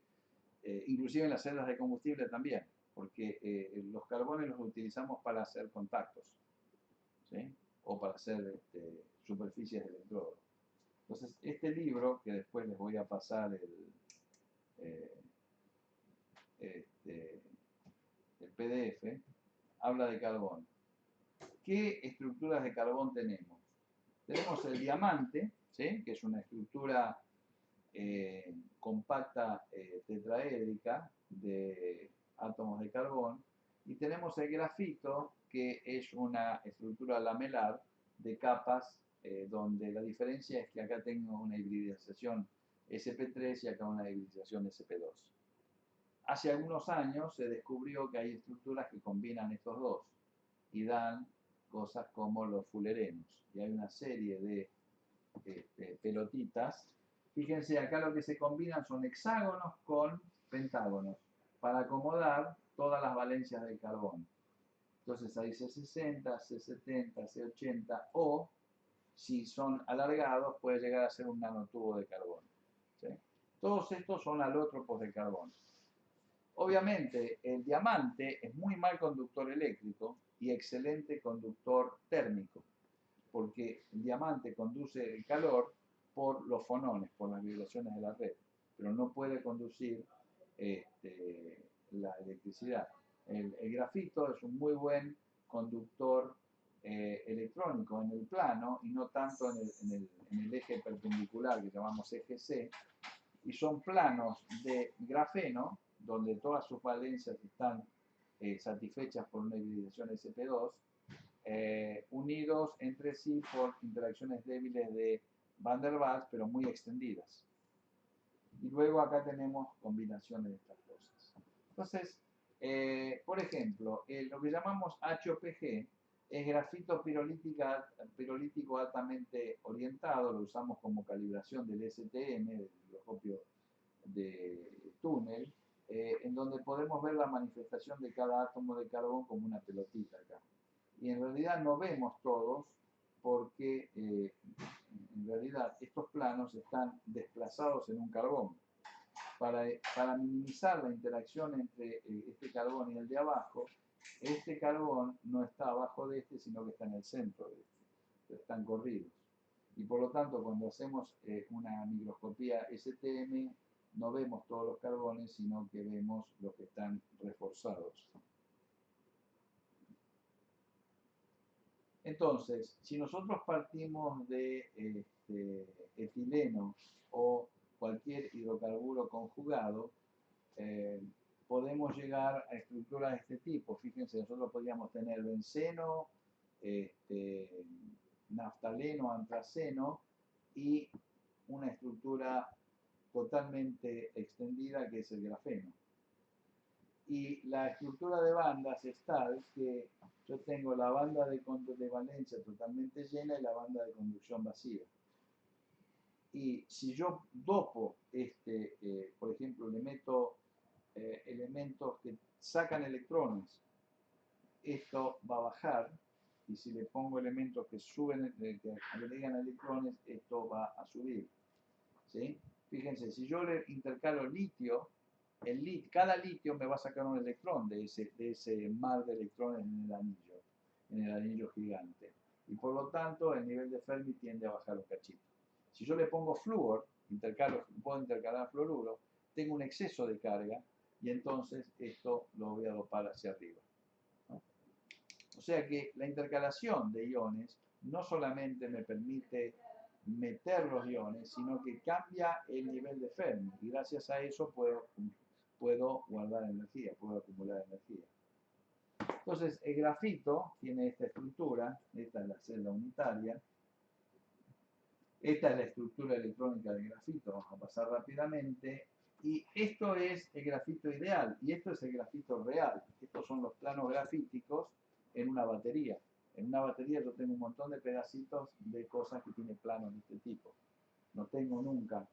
inclusive en las celdas de combustible también, porque los carbones los utilizamos para hacer contactos, ¿sí? O para hacer superficies de electrodo. Entonces, este libro, que después les voy a pasar el PDF, habla de carbón. ¿Qué estructuras de carbón tenemos? Tenemos el diamante, ¿sí? Que es una estructura compacta tetraédrica de átomos de carbón, y tenemos el grafito, que es una estructura lamelar de capas, donde la diferencia es que acá tengo una hibridización sp3 y acá una hibridización sp2. Hace algunos años se descubrió que hay estructuras que combinan estos dos y dan cosas como los fullerenos, y hay una serie de pelotitas. Fíjense, acá lo que se combinan son hexágonos con pentágonos para acomodar todas las valencias del carbón. Entonces hay C60, C70, C80, o si son alargados puede llegar a ser un nanotubo de carbón. ¿Sí? Todos estos son alótropos de carbón. Obviamente el diamante es muy mal conductor eléctrico y excelente conductor térmico, porque el diamante conduce el calor por los fonones, por las vibraciones de la red, pero no puede conducir la electricidad. El grafito es un muy buen conductor electrónico en el plano y no tanto en el eje perpendicular que llamamos eje C, y son planos de grafeno donde todas sus valencias están satisfechas por una hibridación sp2, unidos entre sí por interacciones débiles de Van der Waals, pero muy extendidas. Y luego acá tenemos combinaciones de estas cosas. Entonces, por ejemplo, lo que llamamos HOPG es grafito pirolítico altamente orientado, lo usamos como calibración del STM, del microscopio de túnel, en donde podemos ver la manifestación de cada átomo de carbón como una pelotita acá. Y en realidad no vemos todos porque en realidad estos planos están desplazados en un carbón. Para minimizar la interacción entre este carbón y el de abajo, este carbón no está abajo de este, sino que está en el centro de este. están corridos. Y por lo tanto, cuando hacemos una microscopía STM, no vemos todos los carbones, sino que vemos los que están reforzados. Entonces, si nosotros partimos de etileno o cualquier hidrocarburo conjugado, podemos llegar a estructuras de este tipo. Fíjense, nosotros podríamos tener benceno, naftaleno, antraceno y una estructura totalmente extendida que es el grafeno. Y la estructura de bandas es tal que yo tengo la banda de valencia totalmente llena y la banda de conducción vacía. Y si yo dopo por ejemplo, le meto elementos que sacan electrones, esto va a bajar, y si le pongo elementos que suben, que agregan electrones, esto va a subir. ¿Sí? Fíjense, si yo le intercalo litio, cada litio me va a sacar un electrón de ese mar de electrones en el anillo gigante. Y por lo tanto, el nivel de Fermi tiende a bajar un cachito. Si yo le pongo flúor, puedo intercalar fluoruro, tengo un exceso de carga y entonces esto lo voy a dopar hacia arriba, ¿no? O sea que la intercalación de iones no solamente me permite meter los iones, sino que cambia el nivel de Fermi y gracias a eso puedo guardar energía, puedo acumular energía. Entonces el grafito tiene esta estructura, esta es la celda unitaria, esta es la estructura electrónica del grafito, vamos a pasar rápidamente, y esto es el grafito ideal, y esto es el grafito real. Estos son los planos grafíticos en una batería. En una batería yo tengo un montón de pedacitos de cosas que tienen planos de este tipo. No tengo nunca,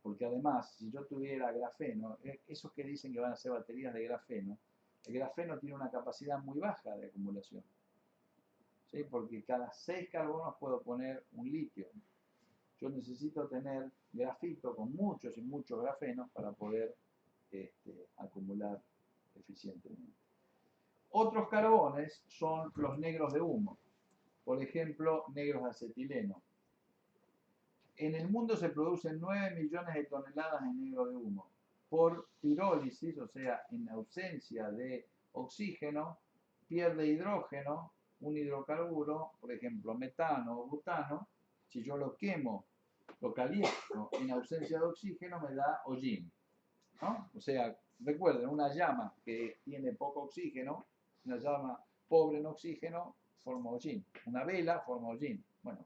porque además, si yo tuviera grafeno, esos que dicen que van a ser baterías de grafeno, el grafeno tiene una capacidad muy baja de acumulación, ¿sí? Porque cada 6 carbonos puedo poner un litio. Yo necesito tener grafito con muchos y muchos grafenos para poder acumular eficientemente. Otros carbones son los negros de humo, por ejemplo, negros de acetileno. En el mundo se producen 9 millones de toneladas de negro de humo. Por pirólisis, o sea, en ausencia de oxígeno, pierde hidrógeno, un hidrocarburo, por ejemplo, metano o butano. Si yo lo quemo, lo caliento en ausencia de oxígeno, me da hollín, ¿no? O sea, recuerden, una llama que tiene poco oxígeno, una llama pobre en oxígeno, forma hollín. Una vela forma hollín. Bueno,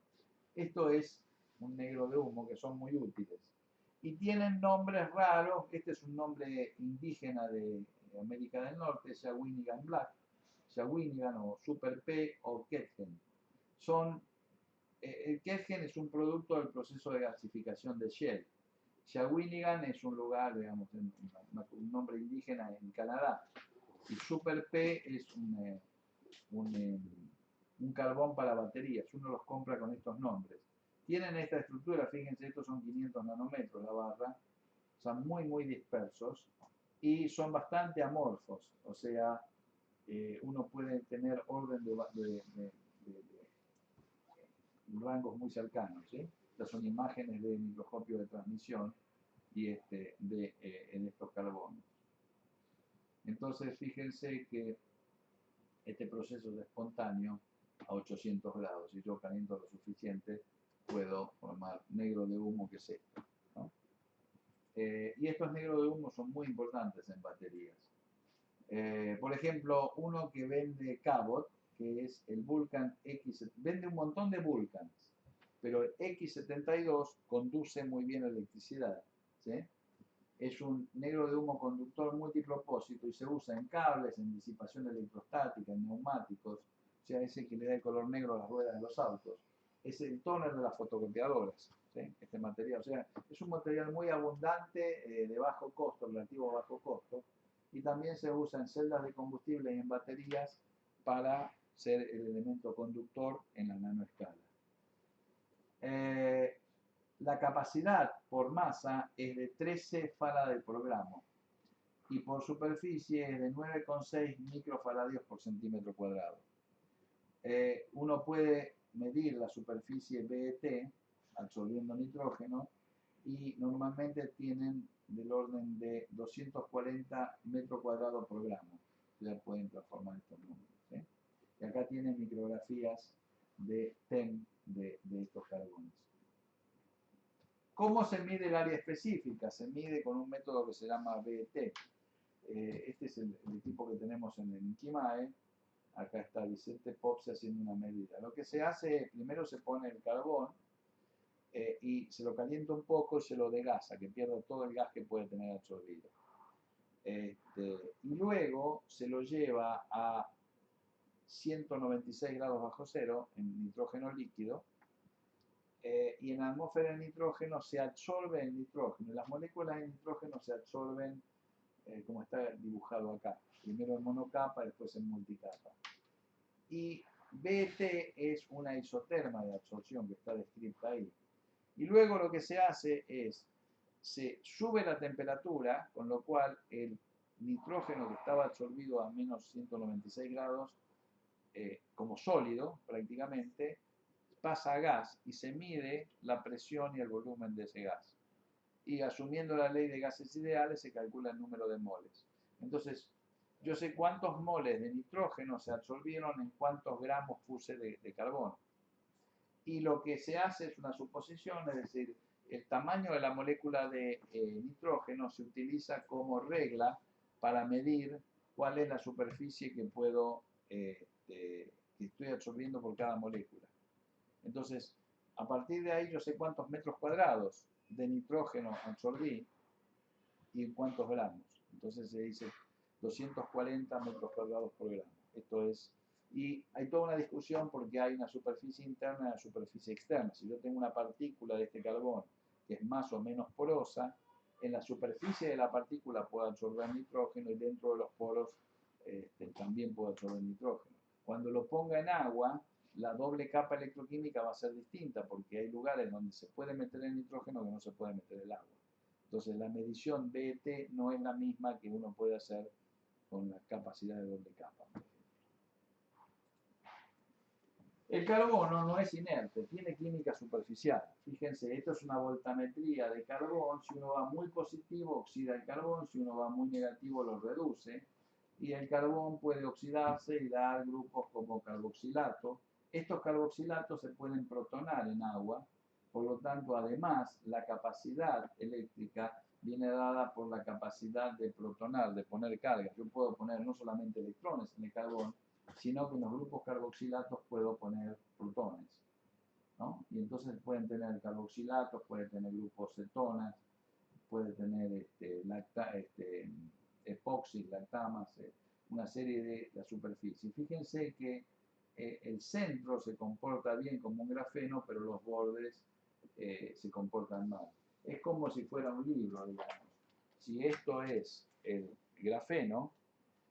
esto es un negro de humo que son muy útiles. Y tienen nombres raros. Este es un nombre indígena de América del Norte, Shawinigan Black, Shawinigan o Super P o Ketgen. El Ketgen es un producto del proceso de gasificación de Shell. Shawinigan es un lugar, digamos, un nombre indígena en Canadá. Y Super P es un carbón para baterías. Uno los compra con estos nombres. Tienen esta estructura, fíjense, estos son 500 nanómetros la barra, son muy, muy dispersos y son bastante amorfos, o sea, uno puede tener orden de rangos muy cercanos, ¿sí? Estas son imágenes de microscopio de transmisión y en estos carbones. Entonces, fíjense que este proceso es espontáneo a 800 grados. Si yo caliento lo suficiente, puedo formar negro de humo, que es esto, ¿no? Y estos negros de humo son muy importantes en baterías. Por ejemplo, uno que vende Cabot, que es el Vulcan X, vende un montón de Vulcans, pero el X72 conduce muy bien electricidad, ¿sí? Es un negro de humo conductor multipropósito y se usa en cables, en disipación electrostática, en neumáticos, o sea, ese que le da el color negro a las ruedas de los autos. Es el tóner de las fotocopiadoras, ¿sí? Este material, o sea, es un material muy abundante, de bajo costo, relativo a bajo costo, y también se usa en celdas de combustible y en baterías para ser el elemento conductor en la nanoescala. La capacidad por masa es de 13 faraday por gramo y por superficie es de 9,6 microfaradios por centímetro cuadrado. Uno puede medir la superficie BET absorbiendo nitrógeno y normalmente tienen del orden de 240 metros cuadrados por gramo. Ya pueden transformar estos números. ¿Sí? Y acá tienen micrografías de TEM de estos carbones. ¿Cómo se mide el área específica? Se mide con un método que se llama BET. Este es el equipo que tenemos en el INQUIMAE. Acá está Vicente Popse haciendo una medida. Lo que se hace es, primero se pone el carbón y se lo calienta un poco y se lo degasa, que pierda todo el gas que puede tener absorbido. Y luego se lo lleva a 196 grados bajo cero en nitrógeno líquido y en la atmósfera de nitrógeno se absorbe el nitrógeno. Las moléculas de nitrógeno se absorben como está dibujado acá. Primero en monocapa, después en multicapa. Y BET es una isoterma de absorción que está descrita ahí. Y luego lo que se hace es, se sube la temperatura, con lo cual el nitrógeno que estaba absorbido a menos 196 grados, como sólido prácticamente, pasa a gas y se mide la presión y el volumen de ese gas. Y asumiendo la ley de gases ideales se calcula el número de moles. Entonces, yo sé cuántos moles de nitrógeno se absorbieron en cuántos gramos puse de carbono. Y lo que se hace es una suposición, es decir, el tamaño de la molécula de nitrógeno se utiliza como regla para medir cuál es la superficie que que estoy absorbiendo por cada molécula. Entonces, a partir de ahí yo sé cuántos metros cuadrados de nitrógeno absorbí y en cuántos gramos. Entonces se dice 240 metros cuadrados por gramo. Esto es, y hay toda una discusión porque hay una superficie interna y una superficie externa. Si yo tengo una partícula de este carbón que es más o menos porosa, en la superficie de la partícula puedo absorber nitrógeno y dentro de los poros también puedo absorber nitrógeno. Cuando lo ponga en agua, la doble capa electroquímica va a ser distinta porque hay lugares donde se puede meter el nitrógeno que no se puede meter el agua. Entonces la medición BET no es la misma que uno puede hacer con la capacidad de doble capa. El carbono no es inerte, tiene química superficial. Fíjense, esto es una voltametría de carbón. Si uno va muy positivo, oxida el carbón. Si uno va muy negativo, lo reduce. Y el carbón puede oxidarse y dar grupos como carboxilato. Estos carboxilatos se pueden protonar en agua. Por lo tanto, además, la capacidad eléctrica viene dada por la capacidad de protonar, de poner carga. Yo puedo poner no solamente electrones en el carbón, sino que en los grupos carboxilatos puedo poner protones, ¿no? Y entonces pueden tener carboxilatos, puede tener grupos cetonas, puede tener epoxi, lactamas, una serie de la superficie. Fíjense que el centro se comporta bien como un grafeno, pero los bordes se comportan mal. Es como si fuera un libro, digamos. Si esto es el grafeno,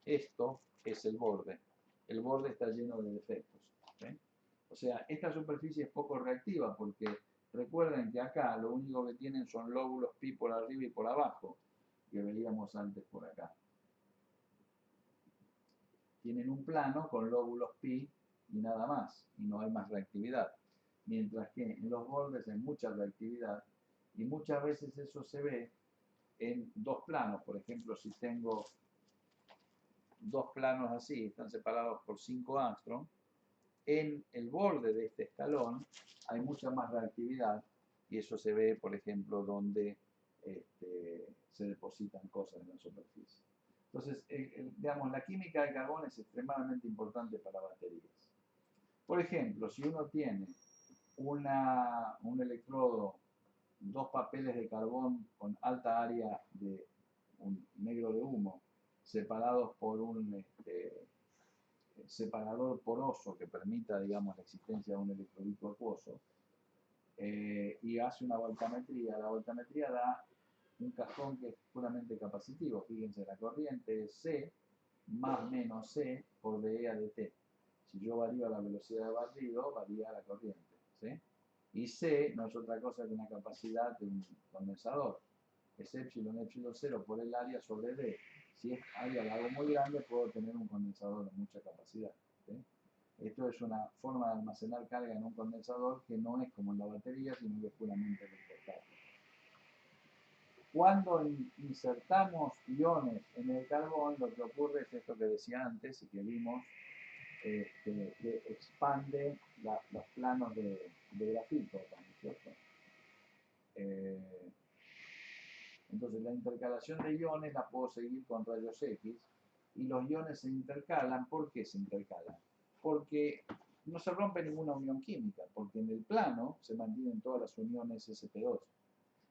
esto es el borde. El borde está lleno de defectos. ¿Sí? O sea, esta superficie es poco reactiva porque recuerden que acá lo único que tienen son lóbulos pi por arriba y por abajo, que veíamos antes por acá. Tienen un plano con lóbulos pi y nada más, y no hay más reactividad. Mientras que en los bordes hay mucha reactividad y muchas veces eso se ve en dos planos. Por ejemplo, si tengo dos planos así, están separados por 5 angstrom, en el borde de este escalón hay mucha más reactividad y eso se ve, por ejemplo, donde se depositan cosas en la superficie. Entonces, digamos, la química del carbón es extremadamente importante para baterías. Por ejemplo, si uno tiene un electrodo, dos papeles de carbón con alta área de un negro de humo, separados por un separador poroso que permita, digamos, la existencia de un electrolito acuoso, y hace una voltametría. La voltametría da un cajón que es puramente capacitivo. Fíjense, la corriente es C más menos C por dE a dt. Si yo varío la velocidad de barrido, varía la corriente. ¿Sí? Y C no es otra cosa que una capacidad de un condensador. Es epsilon 0 por el área sobre D. Si es área de algo muy grande, puedo tener un condensador de mucha capacidad. ¿Sí? Esto es una forma de almacenar carga en un condensador que no es como en la batería, sino que es puramente electrostática. Cuando insertamos iones en el carbón, lo que ocurre es esto que decía antes y que vimos, que expande los planos de grafito, ¿no es cierto? Entonces la intercalación de iones la puedo seguir con rayos X y los iones se intercalan. ¿Por qué se intercalan? Porque no se rompe ninguna unión química, porque en el plano se mantienen todas las uniones sp2,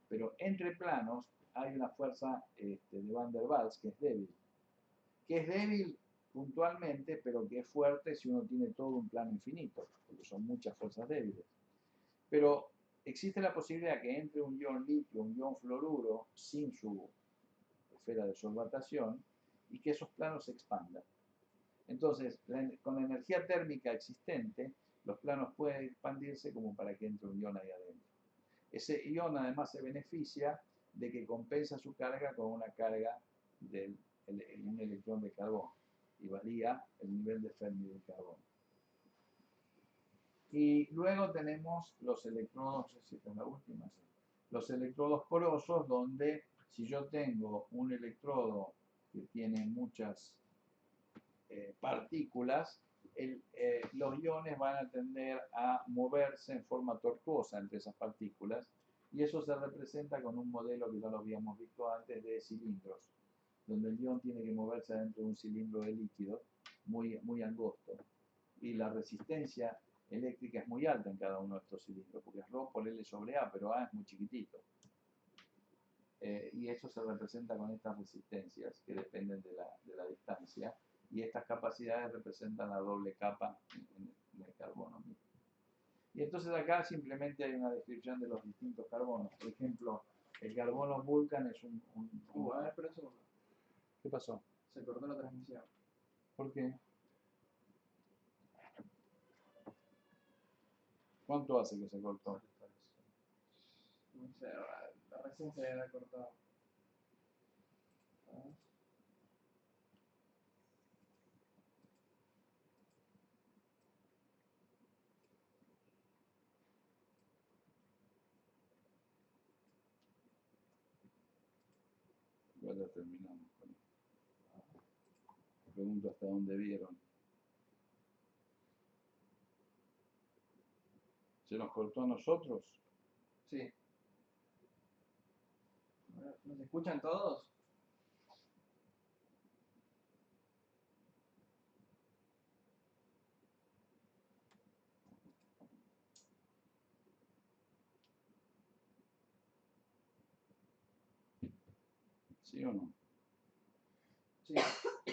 pero entre planos hay una fuerza de Van der Waals que es débil puntualmente, pero que es fuerte si uno tiene todo un plano infinito, porque son muchas fuerzas débiles. Pero existe la posibilidad que entre un ion litio, un ion fluoruro, sin su esfera de solvatación, y que esos planos se expandan. Entonces, con la energía térmica existente, los planos pueden expandirse como para que entre un ion ahí adentro. Ese ion además se beneficia de que compensa su carga con una carga de un electrón de carbón y varía el nivel de Fermi del carbón. Y luego tenemos los electrodos, no sé si esta es la última, sí. Los electrodos porosos, donde si yo tengo un electrodo que tiene muchas partículas, los iones van a tender a moverse en forma tortuosa entre esas partículas, y eso se representa con un modelo que ya lo habíamos visto antes de cilindros, donde el ion tiene que moverse dentro de un cilindro de líquido muy, muy angosto, y la resistencia eléctrica es muy alta en cada uno de estos cilindros, porque es ρ por L sobre A, pero A es muy chiquitito. Y eso se representa con estas resistencias que dependen de la distancia, y estas capacidades representan la doble capa en el carbono mismo. Y entonces acá simplemente hay una descripción de los distintos carbonos. Por ejemplo, el carbono Vulcan es A ver, espera un segundo. ¿Qué pasó? Se cortó la transmisión. ¿Por qué? ¿Cuánto hace que se cortó? No sé, recién se había cortado. Igual ya terminamos con esto. Pregunto hasta dónde vieron. ¿Se nos cortó a nosotros? Sí. ¿Nos escuchan todos? ¿Sí o no? Sí,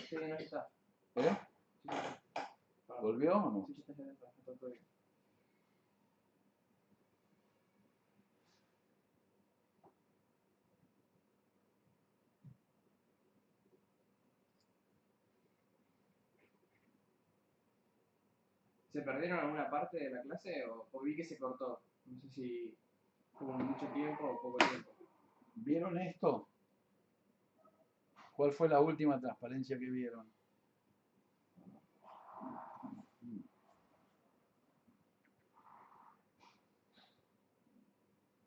sí, no está. ¿Eh? Sí, sí. ¿Volvió o no? Sí, sí, está todo bien. ¿Se perdieron alguna parte de la clase o vi que se cortó? No sé si tuvo mucho tiempo o poco tiempo. ¿Vieron esto? ¿Cuál fue la última transparencia que vieron?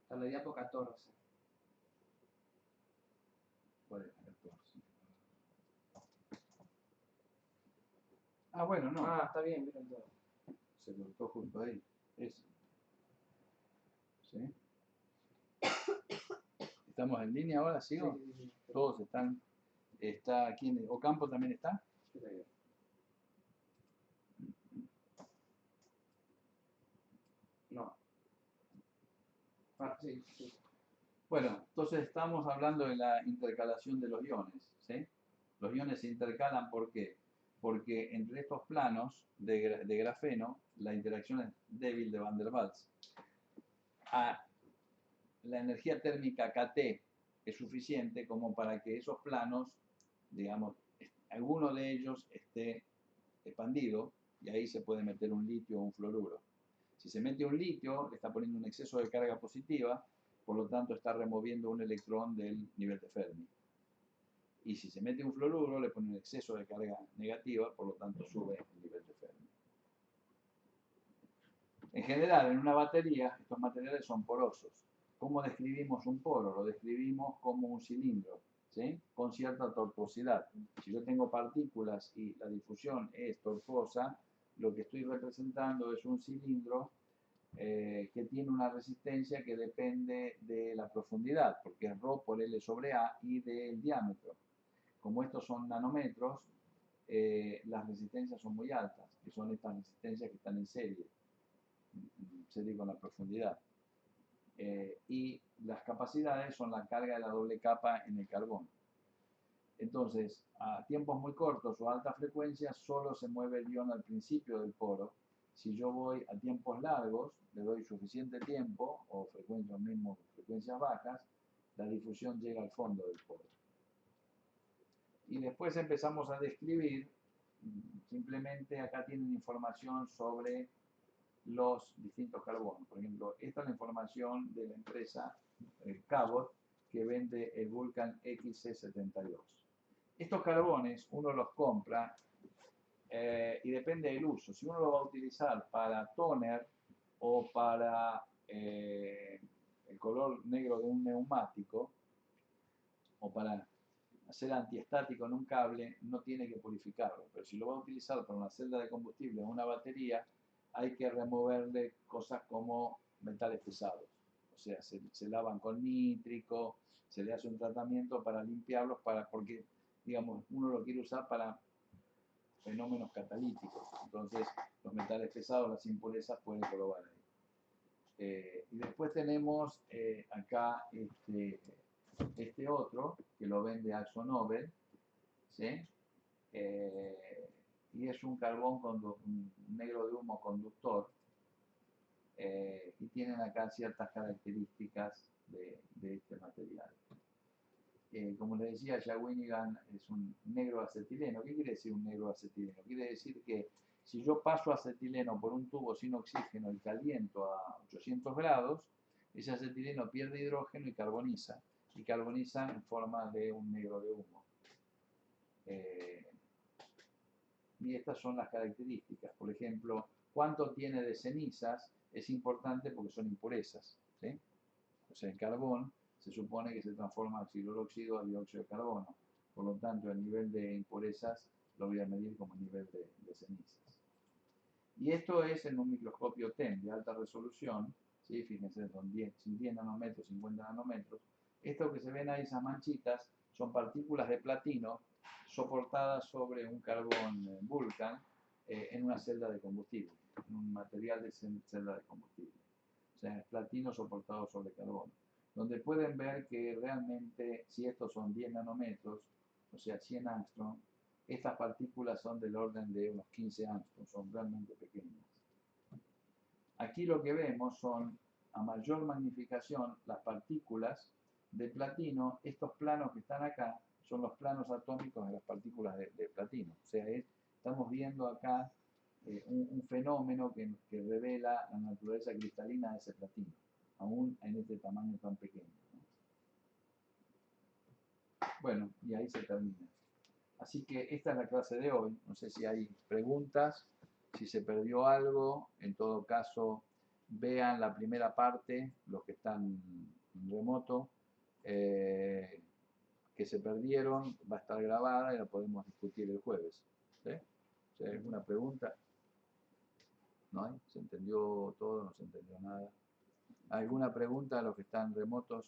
Hasta la diapo 14. ¿Cuál es la 14? Ah, bueno, no. Ah, está bien, vieron todo. Se cortó justo ahí. Eso. ¿Sí? ¿Estamos en línea ahora? ¿Sigo? Sí, sí, sí. Todos están. ¿Está aquí? ¿Ocampo también está? Sí, está bien. No. Ah, sí, sí. Bueno, entonces estamos hablando de la intercalación de los iones, ¿sí? Los iones se intercalan, ¿por qué? Porque entre estos planos de grafeno la interacción es débil de Van der Waals. La energía térmica Kt es suficiente como para que esos planos, digamos, alguno de ellos esté expandido, y ahí se puede meter un litio o un fluoruro. Si se mete un litio, le está poniendo un exceso de carga positiva, por lo tanto está removiendo un electrón del nivel de Fermi. Y si se mete un fluoruro, le pone un exceso de carga negativa, por lo tanto sube el nivel de Fermi. En general, en una batería, estos materiales son porosos. ¿Cómo describimos un poro? Lo describimos como un cilindro, ¿sí? Con cierta tortuosidad. Si yo tengo partículas y la difusión es tortuosa, lo que estoy representando es un cilindro que tiene una resistencia que depende de la profundidad, porque es ρ por L sobre A y del diámetro. Como estos son nanómetros, las resistencias son muy altas, que son estas resistencias que están en serie con la profundidad. Y las capacidades son la carga de la doble capa en el carbón. Entonces, a tiempos muy cortos o a alta frecuencia, solo se mueve el ion al principio del poro. Si yo voy a tiempos largos, le doy suficiente tiempo, o frecuencias mismo, frecuencias bajas, la difusión llega al fondo del poro. Y después empezamos a describir, simplemente acá tienen información sobre los distintos carbonos. Por ejemplo, esta es la información de la empresa Cabot, que vende el Vulcan XC72. Estos carbones uno los compra y depende del uso. Si uno lo va a utilizar para toner o para el color negro de un neumático o para hacer antiestático en un cable, no tiene que purificarlo. Pero si lo va a utilizar para una celda de combustible en una batería, hay que removerle cosas como metales pesados. O sea, se lavan con nítrico, se le hace un tratamiento para limpiarlos, porque, digamos, uno lo quiere usar para fenómenos catalíticos. Entonces, los metales pesados, las impurezas, pueden colocar ahí. Y después tenemos acá este otro, que lo vende AkzoNobel, ¿sí? Y es un carbón un negro de humo conductor, y tienen acá ciertas características de este material. Como les decía, Shawinigan es un negro acetileno. ¿Qué quiere decir un negro acetileno? Quiere decir que si yo paso acetileno por un tubo sin oxígeno y caliento a 800 grados, ese acetileno pierde hidrógeno y carboniza en forma de un negro de humo. Y estas son las características. Por ejemplo, cuánto tiene de cenizas es importante porque son impurezas, ¿sí? O sea, el carbón se supone que se transforma de xilolóxido a dióxido de carbono. Por lo tanto, el nivel de impurezas lo voy a medir como nivel de cenizas. Y esto es en un microscopio TEM de alta resolución, ¿sí? Fíjense, son 10 nanómetros, 50 nanómetros. Esto que se ven ahí, esas manchitas, son partículas de platino soportadas sobre un carbón Vulcan en una celda de combustible, en un material de celda de combustible. O sea, es platino soportado sobre carbón. Donde pueden ver que realmente, si estos son 10 nanómetros, o sea, 100 angstrom, estas partículas son del orden de unos 15 angstrom, son realmente pequeñas. Aquí lo que vemos son, a mayor magnificación, las partículas de platino. Estos planos que están acá son los planos atómicos de las partículas de platino. O sea, estamos viendo acá un fenómeno que revela la naturaleza cristalina de ese platino, aún en este tamaño tan pequeño, ¿no? Bueno, y ahí se termina. Así que esta es la clase de hoy. No sé si hay preguntas, si se perdió algo. En todo caso, vean la primera parte, los que están en remoto, que se perdieron, va a estar grabada y la podemos discutir el jueves. ¿Sí? ¿Si hay alguna pregunta? ¿No hay? ¿Se entendió todo? ¿No se entendió nada? ¿Alguna pregunta a los que están remotos?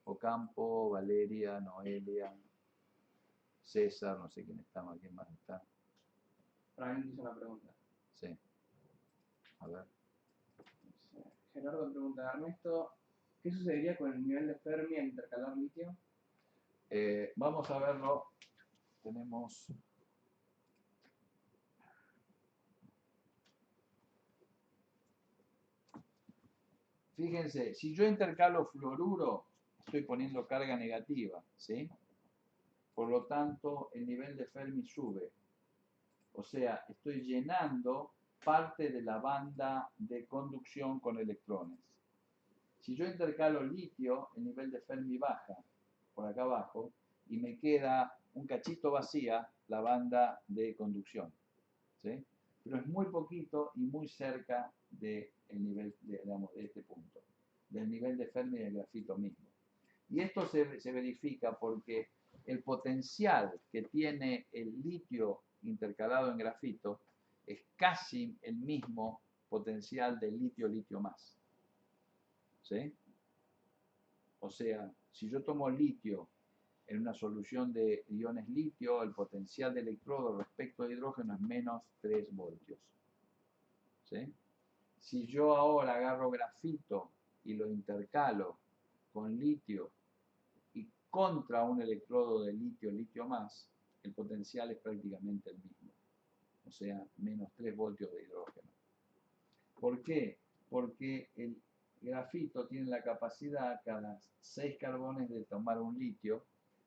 Ocampo, Valeria, Noelia, César, no sé quién está, quién más está. Para mí hizo una pregunta. Sí. A ver. Gerardo pregunta, Ernesto, ¿qué sucedería con el nivel de Fermi al intercalar litio? Vamos a verlo. Tenemos... Fíjense, si yo intercalo fluoruro, estoy poniendo carga negativa, ¿sí? Por lo tanto, el nivel de Fermi sube. O sea, estoy llenando parte de la banda de conducción con electrones. Si yo intercalo litio, el nivel de Fermi baja por acá abajo y me queda un cachito vacía la banda de conducción, ¿sí? Pero es muy poquito y muy cerca del nivel digamos, de este punto, del nivel de Fermi del grafito mismo. Y esto se verifica porque el potencial que tiene el litio intercalado en grafito es casi el mismo potencial del litio-litio más. ¿Sí? O sea, si yo tomo litio en una solución de iones litio, el potencial de electrodo respecto a hidrógeno es menos 3 voltios. ¿Sí? Si yo ahora agarro grafito y lo intercalo con litio y contra un electrodo de litio más, el potencial es prácticamente el mismo. O sea, menos 3 voltios de hidrógeno. ¿Por qué? Porque el grafito tiene la capacidad cada 6 carbones de tomar un litio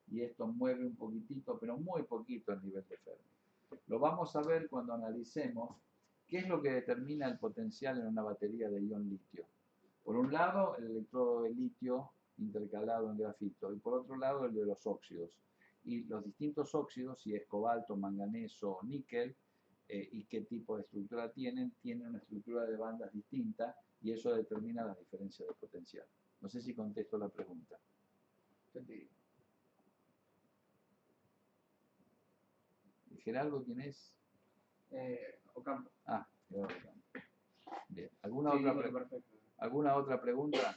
y esto mueve un poquitito, pero muy poquito el nivel de Fermi. Lo vamos a ver cuando analicemos qué es lo que determina el potencial en una batería de ion litio. Por un lado, el electrodo de litio intercalado en grafito y por otro lado el de los óxidos. Y los distintos óxidos, si es cobalto, manganeso o níquel, y qué tipo de estructura tienen una estructura de bandas distinta y eso determina la diferencia de potencial. No sé si contesto la pregunta. ¿Gerardo quién es? Ocampo. Ah, Gerardo Ocampo. Bien. ¿Alguna otra pregunta?